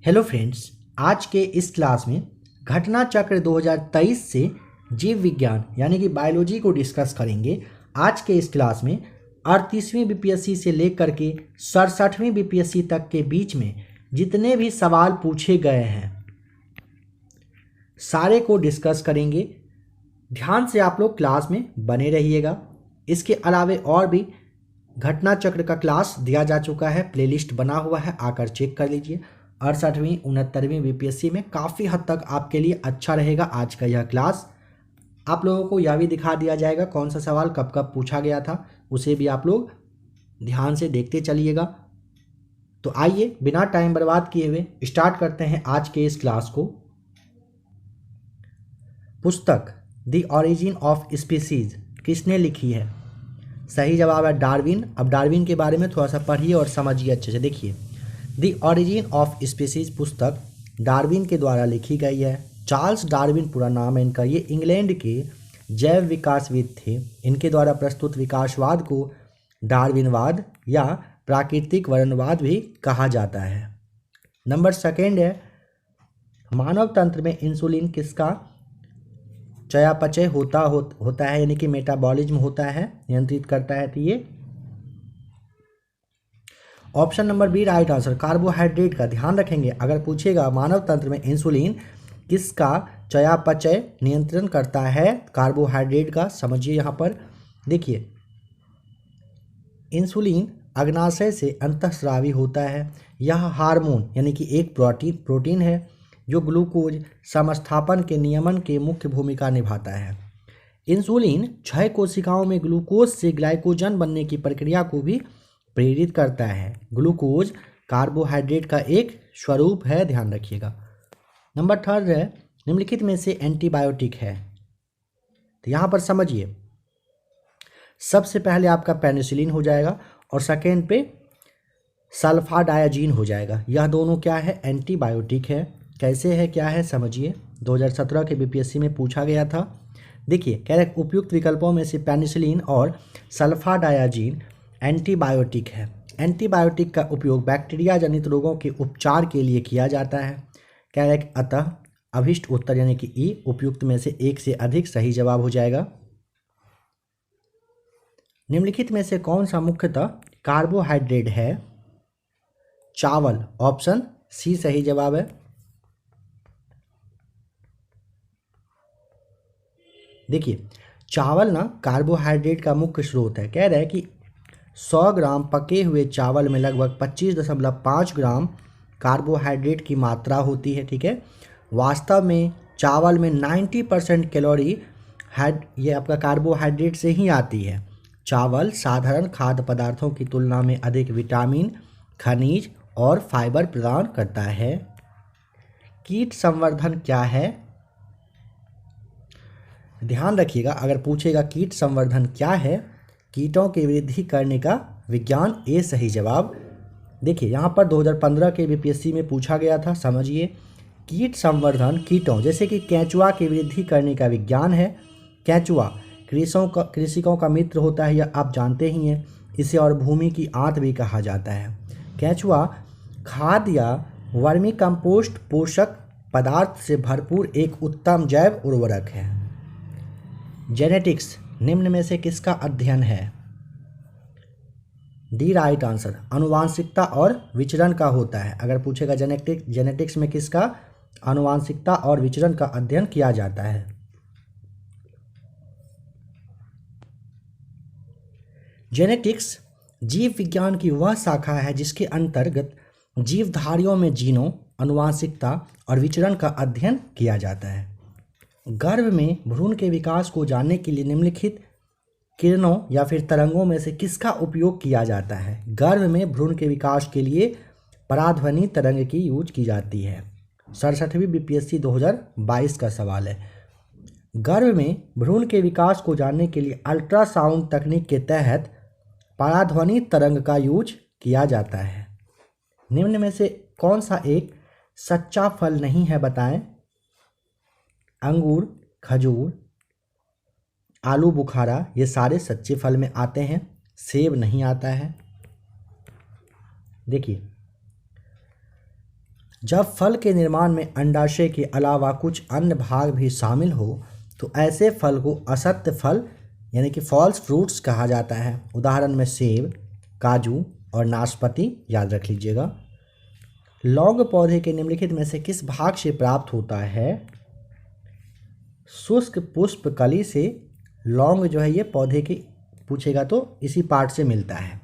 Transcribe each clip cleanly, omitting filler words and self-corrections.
Hello friends, आज के इस क्लास में घटना चक्र 2023 से जीव विज्ञान यानी कि बायोलॉजी को डिस्कस करेंगे। आज के इस क्लास में 38वीं बीपीएससी से लेकर के 67वीं बीपीएससी तक के बीच में जितने भी सवाल पूछे गए हैं सारे को डिस्कस करेंगे। ध्यान से आप लोग क्लास में बने रहिएगा। इसके अलावे और भी घटना चक्र का क्लास दिया जा चुका है, प्लेलिस्ट बना हुआ है, आकर चेक कर लीजिए। 68वीं 69वीं बीपीएससी में काफ़ी हद तक आपके लिए अच्छा रहेगा आज का यह क्लास। आप लोगों को यह भी दिखा दिया जाएगा कौन सा सवाल कब कब पूछा गया था, उसे भी आप लोग ध्यान से देखते चलिएगा। तो आइए बिना टाइम बर्बाद किए हुए स्टार्ट करते हैं आज के इस क्लास को। पुस्तक द ओरिजिन ऑफ स्पीसीज किसने लिखी है? सही जवाब है डार्विन। अब डार्विन के बारे में थोड़ा सा पढ़िए और समझिए अच्छे से। देखिए, द ओरिजिन ऑफ स्पीसीज पुस्तक डार्विन के द्वारा लिखी गई है। चार्ल्स डार्विन पूरा नाम है इनका। ये इंग्लैंड के जैव विकासविद थे। इनके द्वारा प्रस्तुत विकासवाद को डार्विनवाद या प्राकृतिक वर्णवाद भी कहा जाता है। नंबर सेकेंड है, मानव तंत्र में इंसुलिन किसका चयापचय होता है यानी कि मेटाबॉलिज्म होता है, नियंत्रित करता है। तो ये option number B right answer, carbohydrate का। ध्यान रखेंगे अगर पूछेगा मानव तंत्र में इंसुलिन किसका चयापचय नियंत्रण करता है, कार्बोहाइड्रेट का। समझिए यहाँ पर देखिए, इंसुलिन अग्नाशय से अंतःस्रावी होता है। यह हार्मोन यानी कि एक प्रोटीन है जो ग्लूकोज समस्थापन के नियमन के मुख्य भूमिका निभाता है। इंसुलिन क्षय कोशिकाओं में ग्लूकोज से ग्लाइकोजन बनने की प्रक्रिया को भी प्रेरित करता है। ग्लूकोज कार्बोहाइड्रेट का एक स्वरूप है, ध्यान रखिएगा। नंबर थर्ड है, निम्नलिखित में से एंटीबायोटिक है। तो यहाँ पर समझिए, सबसे पहले आपका पेनिसिलिन हो जाएगा और सेकेंड पे सल्फाडायाजीन हो जाएगा। यह दोनों क्या है? एंटीबायोटिक है। कैसे है, क्या है, समझिए। 2017 के बीपीएससी में पूछा गया था। देखिए, कह रहे उपयुक्त विकल्पों में से पेनिसिलिन और सल्फाडायाजीन एंटीबायोटिक है। एंटीबायोटिक का उपयोग बैक्टीरिया जनित रोगों के उपचार के लिए किया जाता है। कह रहे अतः अभिष्ट उत्तर यानी कि ई उपयुक्त में से एक से अधिक सही जवाब हो जाएगा। निम्नलिखित में से कौन सा मुख्यतः कार्बोहाइड्रेट है? चावल। ऑप्शन सी सही जवाब है। देखिए, चावल ना कार्बोहाइड्रेट का मुख्य स्रोत है। कह रहा है कि 100 ग्राम पके हुए चावल में लगभग 25.5 ग्राम कार्बोहाइड्रेट की मात्रा होती है। ठीक है, वास्तव में चावल में 90% कैलोरी ये आपका कार्बोहाइड्रेट से ही आती है। चावल साधारण खाद्य पदार्थों की तुलना में अधिक विटामिन, खनिज और फाइबर प्रदान करता है। कीट संवर्धन क्या है? ध्यान रखिएगा अगर पूछेगा कीट संवर्धन क्या है, कीटों की वृद्धि करने का विज्ञान, ए सही जवाब। देखिए, यहाँ पर 2015 के बीपीएससी में पूछा गया था। समझिए, कीट संवर्धन कीटों जैसे कि केंचुआ की वृद्धि करने का विज्ञान है। केंचुआ कृषकों का मित्र होता है, यह आप जानते ही हैं। इसे और भूमि की आंत भी कहा जाता है। केंचुआ खाद या वर्मी कंपोस्ट पोषक पदार्थ से भरपूर एक उत्तम जैव उर्वरक है। जेनेटिक्स निम्न में से किसका अध्ययन है? डी राइट आंसर, आनुवांशिकता और विचरण का होता है। अगर पूछेगा जेनेटिक्स में किसका आनुवांशिकता और विचरण का अध्ययन किया जाता है। जेनेटिक्स जीव विज्ञान की वह शाखा है जिसके अंतर्गत जीवधारियों में जीनों, आनुवांशिकता और विचरण का अध्ययन किया जाता है। गर्भ में भ्रूण के विकास को जानने के लिए निम्नलिखित किरणों या फिर तरंगों में से किसका उपयोग किया जाता है? गर्भ में भ्रूण के विकास के लिए पराध्वनि तरंग की यूज की जाती है। 67वीं बीपीएससी 2022 का सवाल है। गर्भ में भ्रूण के विकास को जानने के लिए अल्ट्रासाउंड तकनीक के तहत पराध्वनि तरंग का यूज किया जाता है। निम्न में से कौन सा एक सच्चा फल नहीं है, बताएं? अंगूर, खजूर, आलू बुखारा, ये सारे सच्चे फल में आते हैं। सेब नहीं आता है। देखिए, जब फल के निर्माण में अंडाशय के अलावा कुछ अन्य भाग भी शामिल हो तो ऐसे फल को असत्य फल यानी कि फॉल्स फ्रूट्स कहा जाता है। उदाहरण में सेब, काजू और नाशपाती याद रख लीजिएगा। लौंग पौधे के निम्नलिखित में से किस भाग से प्राप्त होता है? शुष्क पुष्प कली से लौंग जो है ये पौधे की पूछेगा तो इसी पार्ट से मिलता है।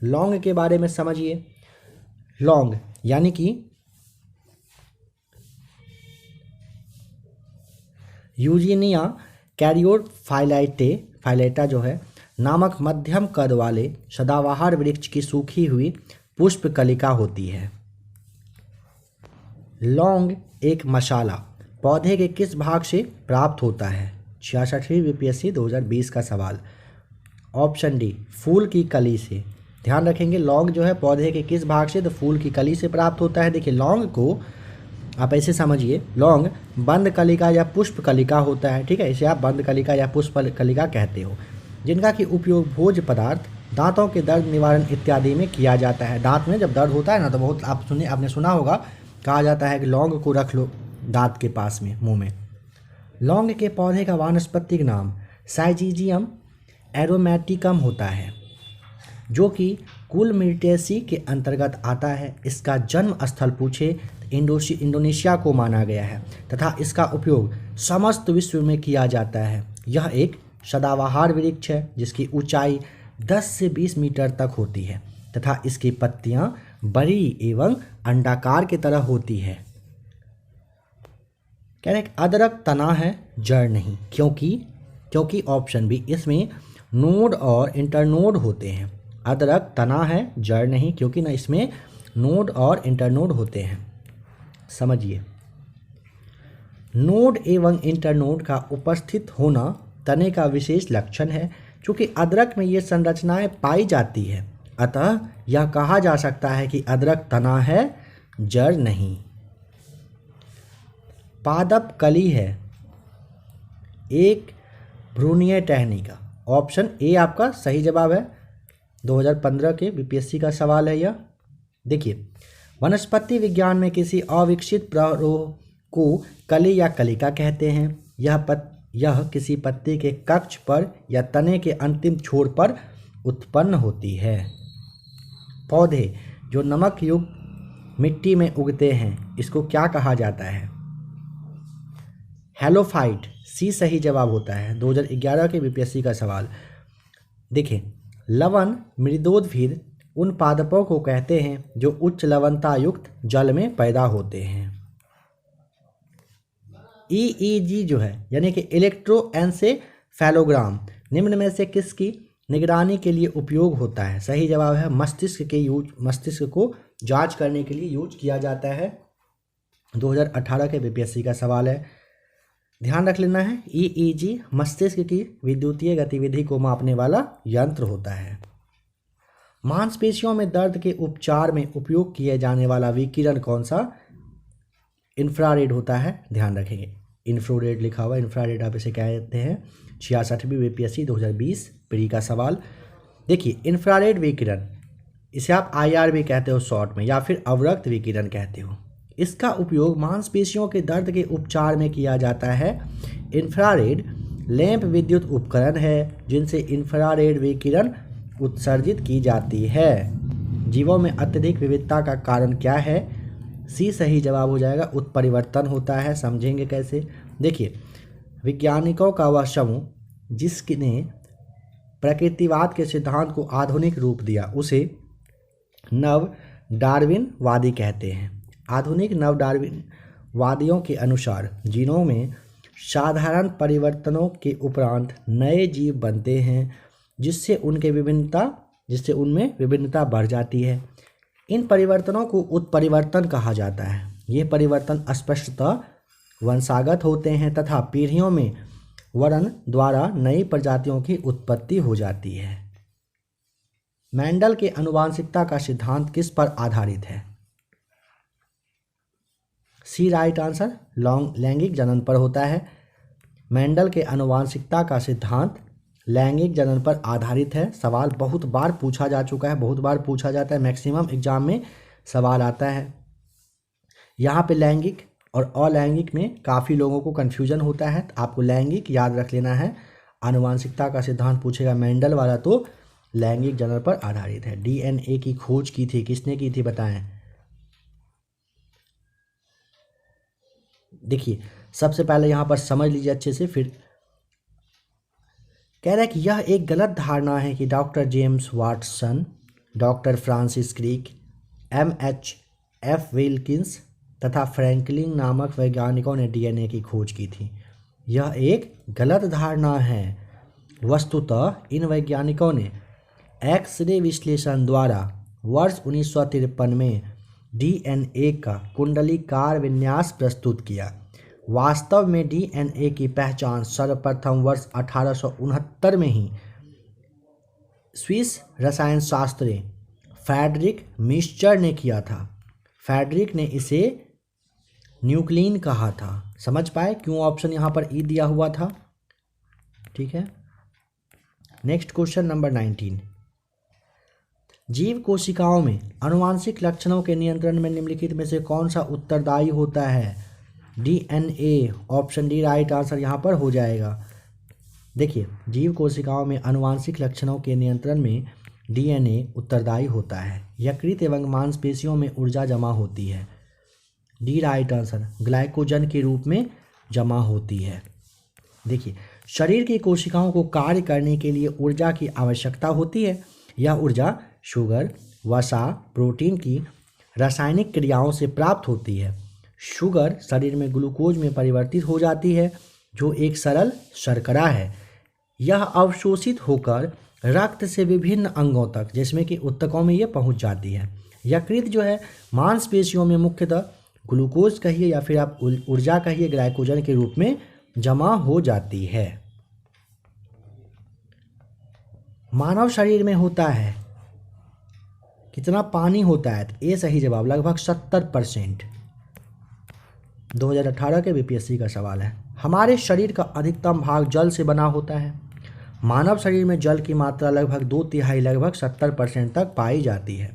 लौंग के बारे में समझिए। लौंग यानी कि यूजीनिया फाइलेटा जो है नामक मध्यम कद वाले सदाबहार वृक्ष की सूखी हुई पुष्प कलिका होती है। लौंग एक मसाला पौधे के किस भाग से प्राप्त होता है? 66वीं बीपीएससी 2020 का सवाल। ऑप्शन डी, फूल की कली से। ध्यान रखेंगे लौंग जो है पौधे के किस भाग से? तो फूल की कली से प्राप्त होता है। देखिए लौंग को आप ऐसे समझिए, लौंग बंद कलिका या पुष्प कलिका होता है, ठीक है, इसे आप बंद कलिका या पुष्प कलिका कहते हो, जिनका कि उपयोग भोज्य पदार्थ, दांतों के दर्द निवारण इत्यादि में किया जाता है। दांत में जब दर्द होता है ना तो बहुत आपने सुना होगा, कहा जाता है कि लौंग को रख लो दांत के पास में, मुंह में। लौंग के पौधे का वानस्पतिक नाम साइजीजियम एरोमेटिकम होता है, जो कि कुलमिर्टेसी के अंतर्गत आता है। इसका जन्म स्थल पूछे इंडोनेशिया को माना गया है तथा इसका उपयोग समस्त विश्व में किया जाता है। यह एक सदाबहार वृक्ष है जिसकी ऊंचाई 10 से 20 मीटर तक होती है तथा इसकी पत्तियां बड़ी एवं अंडाकार की तरह होती है। कह रहे अदरक तना है, जड़ नहीं, क्योंकि ऑप्शन बी, इसमें नोड और इंटरनोड होते हैं। अदरक तना है, जड़ नहीं, क्योंकि ना इसमें नोड और इंटरनोड होते हैं। समझिए, नोड एवं इंटरनोड का उपस्थित होना तने का विशेष लक्षण है। चूँकि अदरक में ये संरचनाएं पाई जाती है, अतः यह कहा जा सकता है कि अदरक तना है, जड़ नहीं। पादप कली है एक भ्रूणीय टहनी का। ऑप्शन ए आपका सही जवाब है। 2015 के बीपीएससी का सवाल है यह। देखिए, वनस्पति विज्ञान में किसी अविकसित प्रारोह को कली या कलिका कहते हैं। यह किसी पत्ती के कक्ष पर या तने के अंतिम छोर पर उत्पन्न होती है। पौधे जो नमक युक्त मिट्टी में उगते हैं, इसको क्या कहा जाता है? हेलोफाइट, सी सही जवाब होता है। 2011 के बीपीएससी का सवाल। देखिए, लवण मृदोद्भिद उन पादपों को कहते हैं जो उच्च लवणता युक्त जल में पैदा होते हैं। ईईजी जो है यानी कि इलेक्ट्रोएन्सेफेलोग्राम निम्न में से किसकी निगरानी के लिए उपयोग होता है? सही जवाब है मस्तिष्क को जांच करने के लिए यूज किया जाता है। 2018 के बीपीएससी का सवाल है, ध्यान रख लेना है। ईईजी मस्तिष्क की विद्युतीय गतिविधि को मापने वाला यंत्र होता है। मांसपेशियों में दर्द के उपचार में उपयोग किए जाने वाला विकिरण कौन सा? इंफ्रारेड होता है। ध्यान रखेंगे, इंफ्रारेड लिखा हुआ, इंफ्रारेड आप इसे क्या कहते हैं? 66वीं बीपीएससी 2020 प्री का सवाल। देखिए, इंफ्रारेड विकिरण, इसे आप आईआर भी कहते हो शॉर्ट में, या फिर अवरक्त विकिरण कहते हो। इसका उपयोग मांसपेशियों के दर्द के उपचार में किया जाता है। इंफ्रारेड लैंप विद्युत उपकरण है जिनसे इंफ्रारेड विकिरण उत्सर्जित की जाती है। जीवों में अत्यधिक विविधता का कारण क्या है? सी सही जवाब हो जाएगा, उत्परिवर्तन होता है। समझेंगे कैसे? देखिए, वैज्ञानिकों का वह समूह जिसने प्रकृतिवाद के सिद्धांत को आधुनिक रूप दिया उसे नव डार्विनवादी कहते हैं। आधुनिक नव डार्विनवादियों के अनुसार जीनों में साधारण परिवर्तनों के उपरांत नए जीव बनते हैं जिससे उनमें विभिन्नता बढ़ जाती है। इन परिवर्तनों को उत्परिवर्तन कहा जाता है। ये परिवर्तन स्पष्टतः वंशागत होते हैं तथा पीढ़ियों में वर्ण द्वारा नई प्रजातियों की उत्पत्ति हो जाती है। मेंडल के आनुवंशिकता का सिद्धांत किस पर आधारित है? सी राइट आंसर, लैंगिक जनन पर होता है। मेंडल के आनुवंशिकता का सिद्धांत लैंगिक जनन पर आधारित है। सवाल बहुत बार पूछा जा चुका है, बहुत बार पूछा जाता है, मैक्सिमम एग्जाम में सवाल आता है। यहाँ पे लैंगिक और अलैंगिक में काफ़ी लोगों को कन्फ्यूजन होता है, तो आपको लैंगिक याद रख लेना है। आनुवांशिकता का सिद्धांत पूछेगा मेंडल वाला तो लैंगिक जनन पर आधारित है। डीएनए की खोज की थी किसने की थी बताएं। देखिए सबसे पहले यहाँ पर समझ लीजिए अच्छे से, फिर कह रहा है कि यह एक गलत धारणा है कि doctor James Watson, doctor Francis Crick, F Wilkins तथा फ्रैंकलिन नामक वैज्ञानिकों ने डीएनए की खोज की थी। यह एक गलत धारणा है। वस्तुतः इन वैज्ञानिकों ने एक्स-रे विश्लेषण द्वारा वर्ष 1953 में डीएनए का कुंडलीकार विन्यास प्रस्तुत किया। वास्तव में डीएनए की पहचान सर्वप्रथम वर्ष 1869 में ही स्विस रसायन शास्त्री फ्रेडरिक मिस्चर ने किया था। फ्रेडरिक ने इसे न्यूक्लिन कहा था। समझ पाए क्यों ऑप्शन यहाँ पर ई दिया हुआ था? ठीक है। Next question number 19। जीव कोशिकाओं में आनुवांशिक लक्षणों के नियंत्रण में निम्नलिखित में से कौन सा उत्तरदायी होता है? DNA, option D right answer यहाँ पर हो जाएगा। देखिए जीव कोशिकाओं में आनुवांशिक लक्षणों के नियंत्रण में डीएनए उत्तरदायी होता है। यकृत एवं मांसपेशियों में ऊर्जा जमा होती है। डी राइट आंसर, ग्लाइकोजन के रूप में जमा होती है। देखिए शरीर की कोशिकाओं को कार्य करने के लिए ऊर्जा की आवश्यकता होती है। यह ऊर्जा शुगर, वसा, प्रोटीन की रासायनिक क्रियाओं से प्राप्त होती है। शुगर शरीर में ग्लूकोज में परिवर्तित हो जाती है जो एक सरल शर्करा है। यह अवशोषित होकर रक्त से विभिन्न अंगों तक जिसमें कि ऊतकों में ये पहुंच जाती है। यकृत जो है मांसपेशियों में मुख्यतः ग्लूकोज कहिए या फिर आप ऊर्जा कहिए ग्लाइकोजन के रूप में जमा हो जाती है। मानव शरीर में होता है कितना पानी होता है? तो ये सही जवाब लगभग 70%। 2018 के बीपीएससी का सवाल है। हमारे शरीर का अधिकतम भाग जल से बना होता है। मानव शरीर में जल की मात्रा लगभग 2/3 लगभग 70% तक पाई जाती है।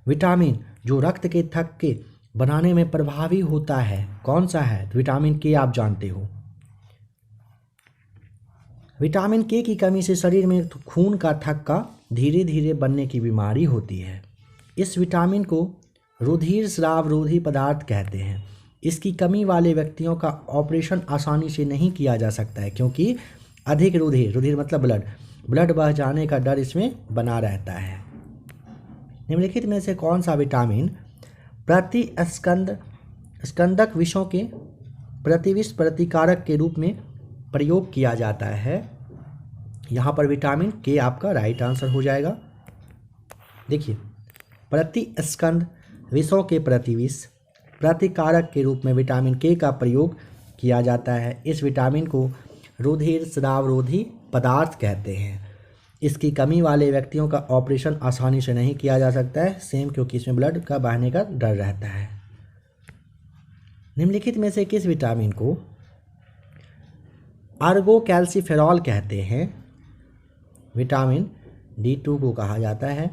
विटामिन जो रक्त के थक्के बनाने में प्रभावी होता है कौन सा है? तो विटामिन के आप जानते हो। विटामिन के की कमी से शरीर में खून का थक्का धीरे धीरे बनने की बीमारी होती है। इस विटामिन को रुधिर स्राव रोधी पदार्थ कहते हैं। इसकी कमी वाले व्यक्तियों का ऑपरेशन आसानी से नहीं किया जा सकता है क्योंकि अधिक रुधिर मतलब ब्लड बह जाने का डर इसमें बना रहता है। निम्नलिखित में से कौन सा विटामिन स्कंदक विषों के प्रतिविष प्रतिकारक के रूप में प्रयोग किया जाता है? यहाँ पर विटामिन के आपका राइट आंसर हो जाएगा। देखिए प्रतिस्कंद विषों के प्रतिविष प्रतिकारक के रूप में विटामिन के का प्रयोग किया जाता है। इस विटामिन को रुधिर स्रावरोधी पदार्थ कहते हैं। इसकी कमी वाले व्यक्तियों का ऑपरेशन आसानी से नहीं किया जा सकता है सेम क्योंकि इसमें ब्लड का बहने का डर रहता है। निम्नलिखित में से किस विटामिन को आर्गोकैल्सिफेरॉल कहते हैं? विटामिन D2 को कहा जाता है।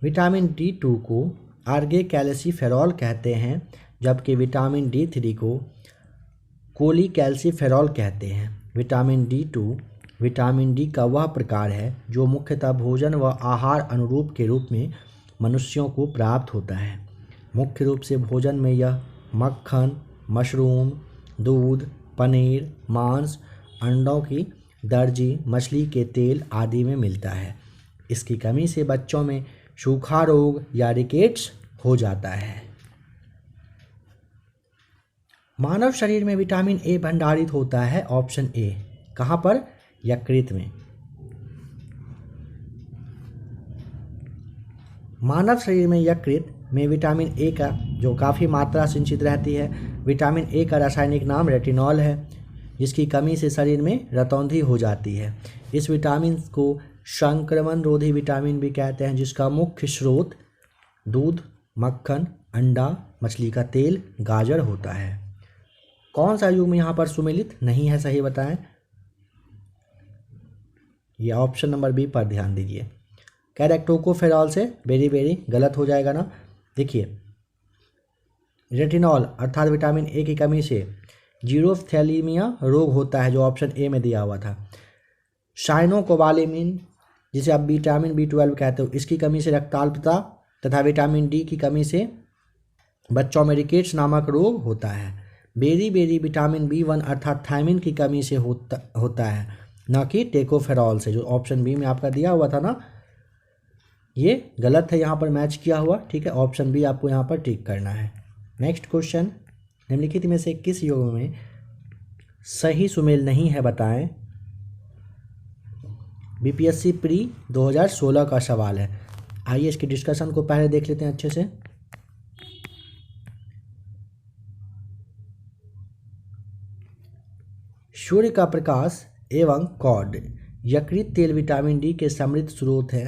विटामिन D2 को आर्गोकैल्सिफेरॉल कहते हैं जबकि विटामिन D3 को कोलीकैल्सिफेरॉल कहते हैं। विटामिन D2 विटामिन डी का वह प्रकार है जो मुख्यतः भोजन व आहार अनुरूप के रूप में मनुष्यों को प्राप्त होता है। मुख्य रूप से भोजन में यह मक्खन, मशरूम, दूध, पनीर, मांस, अंडों की दर्जी, मछली के तेल आदि में मिलता है। इसकी कमी से बच्चों में सूखा रोग या रिकेट्स हो जाता है। मानव शरीर में विटामिन ए भंडारित होता है ऑप्शन ए। कहाँ पर? यकृत में। मानव शरीर में यकृत में विटामिन ए का जो काफ़ी मात्रा संचित रहती है। विटामिन ए का रासायनिक नाम रेटिनॉल है जिसकी कमी से शरीर में रतौंधी हो जाती है। इस विटामिन को संक्रमण रोधी विटामिन भी कहते हैं जिसका मुख्य स्रोत दूध, मक्खन, अंडा, मछली का तेल, गाजर होता है। कौन सा युग्म यहाँ पर सुमेलित नहीं है सही बताएं? ये ऑप्शन नंबर बी पर ध्यान दीजिए। कह रहे टोकोफेरॉल से वेरी गलत हो जाएगा ना। देखिए, रेटिनॉल अर्थात विटामिन ए की कमी से जीरोफ्थैलेमिया रोग होता है, जो ऑप्शन ए में दिया हुआ था। साइनोकोबालेमिन, जिसे आप विटामिन B12 कहते हो, इसकी कमी से रक्ताल्पता तथा विटामिन डी की कमी से बच्चों में रिकेट्स नामक रोग होता है। बेरी बेरी विटामिन B1 अर्थात थायमिन की कमी से होता है, न कि टेकोफेरॉल से, जो ऑप्शन बी में आपका दिया हुआ था ना, ये गलत है, यहाँ पर मैच किया हुआ। ठीक है, ऑप्शन बी आपको यहाँ पर टिक करना है। नेक्स्ट क्वेश्चन, निम्नलिखित में से किस युग्म में सही सुमेल नहीं है, बताएं। बीपीएससी प्री 2016 का सवाल है। आइए इसके डिस्कशन को पहले देख लेते हैं अच्छे से। सूर्य का प्रकाश एवं कॉड यकृत तेल विटामिन डी के समृद्ध स्रोत है।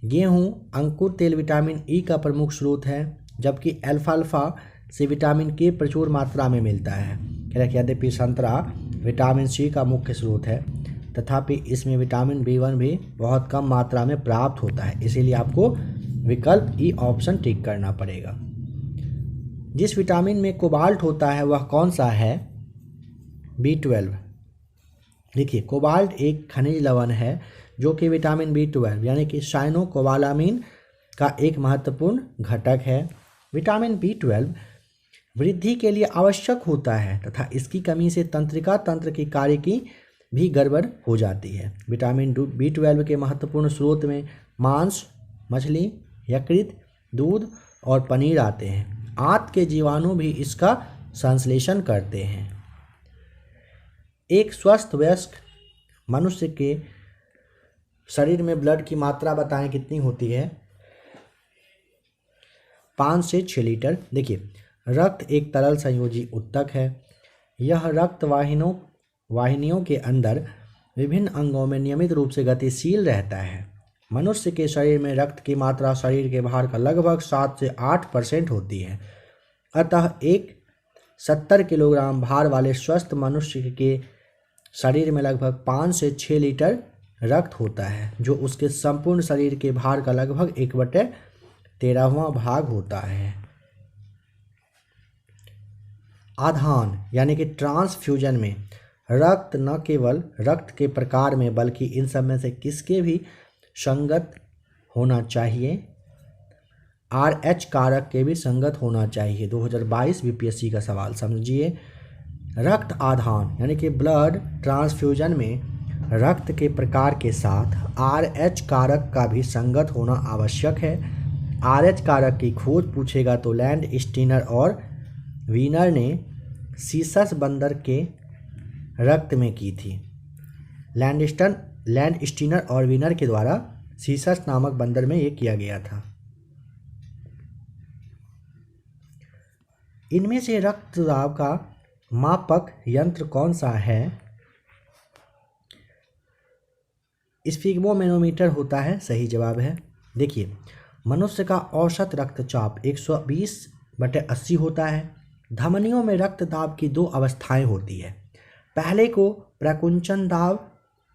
गेहूं अंकुर तेल विटामिन ई का प्रमुख स्रोत है, जबकि अल्फाल्फा से विटामिन के प्रचुर मात्रा में मिलता है। कह रहा यद्यपि संतरा विटामिन सी का मुख्य स्रोत है, तथापि इसमें विटामिन B1 भी बहुत कम मात्रा में प्राप्त होता है, इसीलिए आपको विकल्प ई ऑप्शन टिक करना पड़ेगा। जिस विटामिन में कोबाल्ट होता है वह कौन सा है? B12। देखिए, कोबाल्ट एक खनिज लवण है जो कि विटामिन B12 यानी कि साइनोकोबालामिन का एक महत्वपूर्ण घटक है। विटामिन B12 वृद्धि के लिए आवश्यक होता है तथा इसकी कमी से तंत्रिका तंत्र की कार्य की भी गड़बड़ हो जाती है। विटामिन B12 के महत्वपूर्ण स्रोत में मांस, मछली, यकृत, दूध और पनीर आते हैं। आंत के जीवाणु भी इसका संश्लेषण करते हैं। एक स्वस्थ वयस्क मनुष्य के शरीर में ब्लड की मात्रा बताएं कितनी होती है? 5 से 6 लीटर। देखिए, रक्त एक तरल संयोजी ऊतक है। यह रक्त वाहिनियों के अंदर विभिन्न अंगों में नियमित रूप से गतिशील रहता है। मनुष्य के शरीर में रक्त की मात्रा शरीर के भार का लगभग 7 से 8% होती है। अतः एक 70 किलोग्राम भार वाले स्वस्थ मनुष्य के शरीर में लगभग 5 से 6 लीटर रक्त होता है, जो उसके संपूर्ण शरीर के भार का लगभग 1/13वां भाग होता है। आधान यानी कि ट्रांसफ्यूजन में रक्त न केवल रक्त के प्रकार में बल्कि इन सब में से किसके भी संगत होना चाहिए, RH कारक के भी संगत होना चाहिए। 2022 बीपीएससी का सवाल समझिए। रक्त आधान यानी कि ब्लड ट्रांसफ्यूजन में रक्त के प्रकार के साथ RH कारक का भी संगत होना आवश्यक है। RH कारक की खोज पूछेगा तो लैंड स्टीनर और वीनर ने सीसस बंदर के रक्त में की थी। लैंड स्टीनर और वीनर के द्वारा सीसस नामक बंदर में ये किया गया था। इनमें से रक्तदाब का मापक यंत्र कौन सा है? स्फिग्मोमेनोमीटर होता है, सही जवाब है। देखिए, मनुष्य का औसत रक्तचाप 120/80 होता है। धमनियों में रक्तदाब की 2 अवस्थाएं होती है। पहले को प्रकुंचन दाब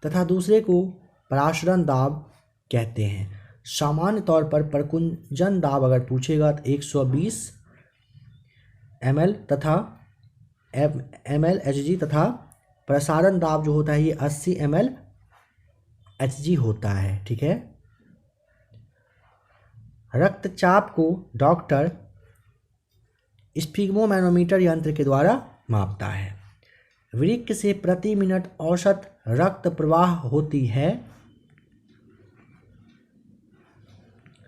तथा दूसरे को पराशरण दाब कहते हैं। सामान्य तौर पर प्रकुंचन दाब अगर पूछेगा तो 120 ml तथा ml Hg तथा प्रसारण दाब जो होता है ये 80 ml Hg होता है। ठीक है, रक्तचाप को डॉक्टर स्फिग्मोमैनोमीटर यंत्र के द्वारा मापता है। वृक्क से प्रति मिनट औसत रक्त प्रवाह होती है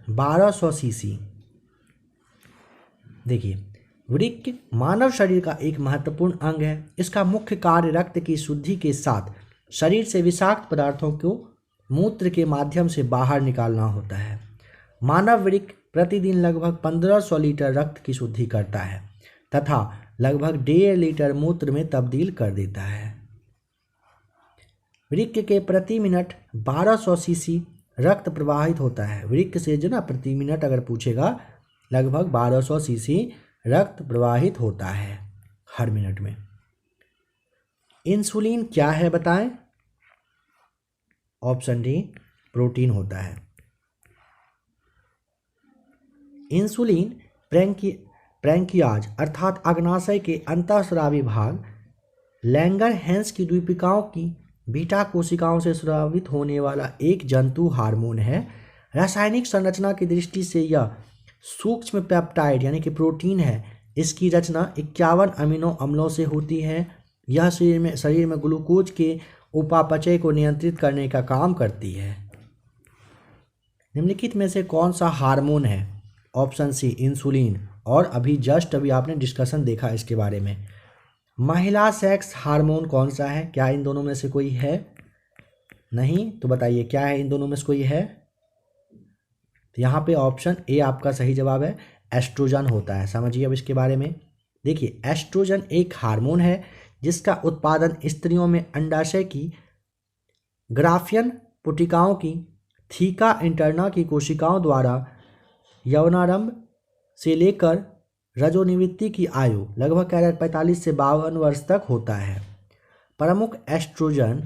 1200 सीसी। देखिए, वृक्क मानव शरीर का एक महत्वपूर्ण अंग है। इसका मुख्य कार्य रक्त की शुद्धि के साथ शरीर से विषाक्त पदार्थों को मूत्र के माध्यम से बाहर निकालना होता है। मानव वृक्क प्रतिदिन लगभग 1500 लीटर रक्त की शुद्धि करता है तथा लगभग 1.5 लीटर मूत्र में तब्दील कर देता है। वृक्क के प्रति मिनट 1200 सीसी रक्त प्रवाहित होता है। वृक्क से जो ना प्रति मिनट अगर पूछेगा लगभग 1200 सीसी रक्त प्रवाहित होता है हर मिनट में। इंसुलिन क्या है बताएं? ऑप्शन डी प्रोटीन होता है। इंसुलिन प्रेंकी प्रेंकियाज अर्थात अग्नाशय के अंतःस्रावी भाग लैंगरहैंस की द्वीपिकाओं की बीटा कोशिकाओं से स्रावित होने वाला एक जंतु हार्मोन है। रासायनिक संरचना की दृष्टि से यह सूक्ष्म पेप्टाइड यानी कि प्रोटीन है। इसकी रचना 51 अमीनो अम्लों से होती है। यह शरीर में ग्लूकोज के उपापचय को नियंत्रित करने का काम करती है। निम्नलिखित में से कौन सा हार्मोन है? ऑप्शन सी इंसुलिन, और अभी आपने डिस्कशन देखा इसके बारे में। महिला सेक्स हार्मोन कौन सा है? क्या इन दोनों में से कोई है? नहीं, तो बताइए क्या है इन दोनों में से कोई है? तो यहाँ पे ऑप्शन ए आपका सही जवाब है, एस्ट्रोजन होता है। समझिए अब इसके बारे में। देखिए, एस्ट्रोजन एक हार्मोन है जिसका उत्पादन स्त्रियों में अंडाशय की ग्राफियन पुटिकाओं की थीका इंटरना की कोशिकाओं द्वारा यौनारंभ से लेकर रजोनिवृत्ति की आयु लगभग 45 से 52 वर्ष तक होता है। प्रमुख एस्ट्रोजन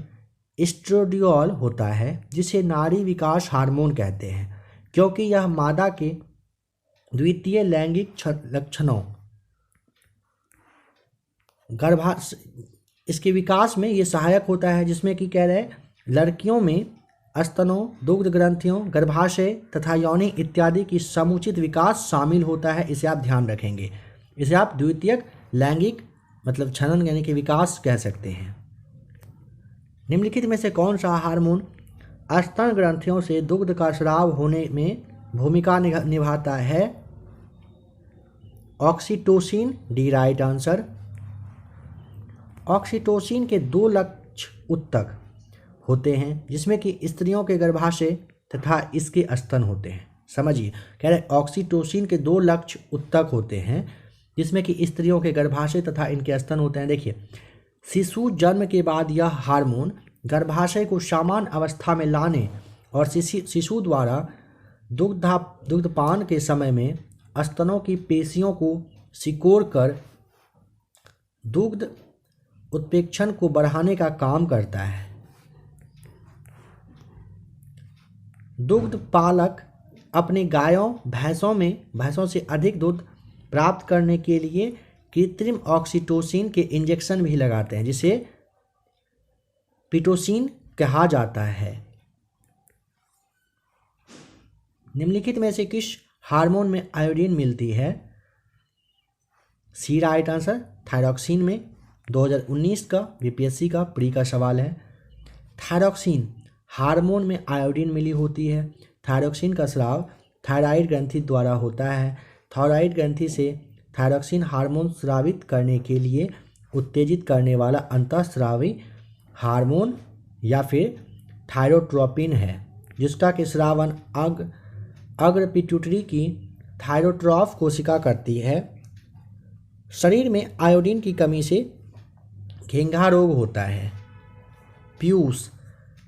एस्ट्रोडियोल होता है जिसे नारी विकास हार्मोन कहते हैं, क्योंकि यह मादा के द्वितीय लैंगिक लक्षणों इसके विकास में ये सहायक होता है, जिसमें कि कह रहे लड़कियों में स्तनों, दुग्ध ग्रंथियों, गर्भाशय तथा योनि इत्यादि की समुचित विकास शामिल होता है। इसे आप ध्यान रखेंगे। इसे आप द्वितीयक लैंगिक मतलब छनन यानी कि विकास कह सकते हैं। निम्नलिखित में से कौन सा हार्मोन स्तन ग्रंथियों से दुग्ध का स्राव होने में भूमिका निभाता है? Oxytocin, D right answer. Oxytocin के 2 लक्ष्य उत्तक होते हैं, जिसमें कि स्त्रियों के गर्भाशय तथा इसके स्तन होते हैं। समझिए, कह रहे ऑक्सीटोसिन के 2 लक्ष्य उत्तक होते हैं, जिसमें कि स्त्रियों के गर्भाशय तथा इनके स्तन होते हैं। देखिए, शिशु जन्म के बाद यह हार्मोन गर्भाशय को समान अवस्था में लाने और शिशु द्वारा दुग्धपान के समय में स्तनों की पेशियों को सिकोड़ कर दुग्ध उत्प्रेक्षण को बढ़ाने का काम करता है। दुग्ध पालक अपने गायों भैंसों से अधिक दूध प्राप्त करने के लिए कृत्रिम ऑक्सीटोसिन के इंजेक्शन भी लगाते हैं, जिसे पिटोसिन कहा जाता है। निम्नलिखित में से किस हार्मोन में आयोडीन मिलती है? सी राइट आंसर, थायरॉक्सिन में। 2019 का बीपीएससी का प्री का सवाल है। थायरॉक्सिन हार्मोन में आयोडीन मिली होती है। थायरॉक्सिन का स्राव थायराइड ग्रंथि द्वारा होता है। थायराइड ग्रंथि से थायरॉक्सिन हार्मोन स्रावित करने के लिए उत्तेजित करने वाला अंतःस्रावी हार्मोन या फिर थायरोट्रोपिन है, जिसका कि स्रावन अग्र पिट्यूटरी की थायरोट्रॉफ कोशिका करती है। शरीर में आयोडीन की कमी से घेंघा रोग होता है। पीयूष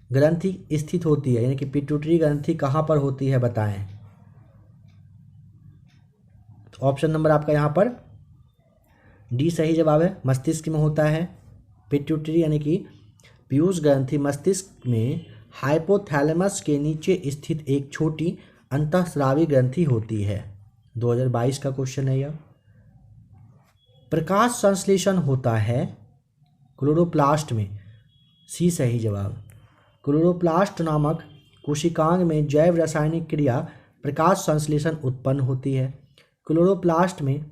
ग्रंथि स्थित होती है, यानी कि पिट्यूटरी ग्रंथि कहाँ पर होती है बताएं? ऑप्शन नंबर आपका यहाँ पर डी सही जवाब है, मस्तिष्क में होता है। पिट्यूटरी यानी कि पीयूष ग्रंथि मस्तिष्क में हाइपोथैलेमस के नीचे स्थित एक छोटी अंतःस्रावी ग्रंथि होती है। 2022 का क्वेश्चन है यह। प्रकाश संश्लेषण होता है क्लोरोप्लास्ट में, सी सही जवाब। क्लोरोप्लास्ट नामक कोशिकांग में जैव रासायनिक क्रिया प्रकाश संश्लेषण उत्पन्न होती है। क्लोरोप्लास्ट में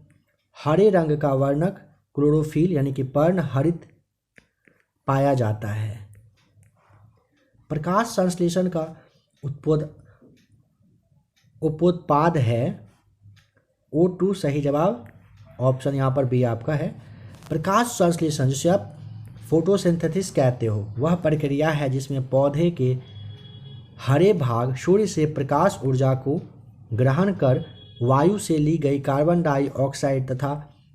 हरे रंग का वर्णक क्लोरोफिल यानी कि पर्ण हरित पाया जाता है। प्रकाश संश्लेषण का उपोत्पाद है O2 सही जवाब। ऑप्शन यहाँ पर बी आपका है। प्रकाश संश्लेषण जिसे आप फोटोसिंथेसिस कहते हो, वह प्रक्रिया है जिसमें पौधे के हरे भाग सूर्य से प्रकाश ऊर्जा को ग्रहण कर वायु से ली गई कार्बन डाइऑक्साइड तथा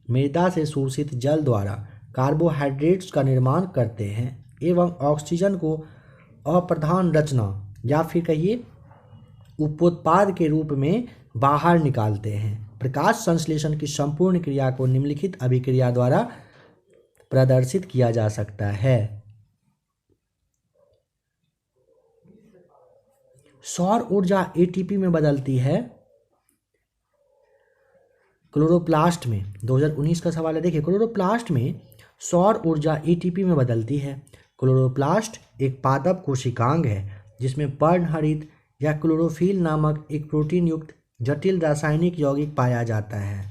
मृदा से शोषित जल द्वारा कार्बोहाइड्रेट्स का निर्माण करते हैं एवं ऑक्सीजन को अप्रधान रचना या फिर कहिए उपोत्पाद के रूप में बाहर निकालते हैं। प्रकाश संश्लेषण की संपूर्ण क्रिया को निम्नलिखित अभिक्रिया द्वारा प्रदर्शित किया जा सकता है। सौर ऊर्जा एटीपी में बदलती है। क्लोरोप्लास्ट में 2019 का सवाल है। देखिए, क्लोरोप्लास्ट में सौर ऊर्जा एटीपी में बदलती है। क्लोरोप्लास्ट एक पादप कोशिकांग है जिसमें पर्णहरित या क्लोरोफिल नामक एक प्रोटीन युक्त जटिल रासायनिक यौगिक पाया जाता है।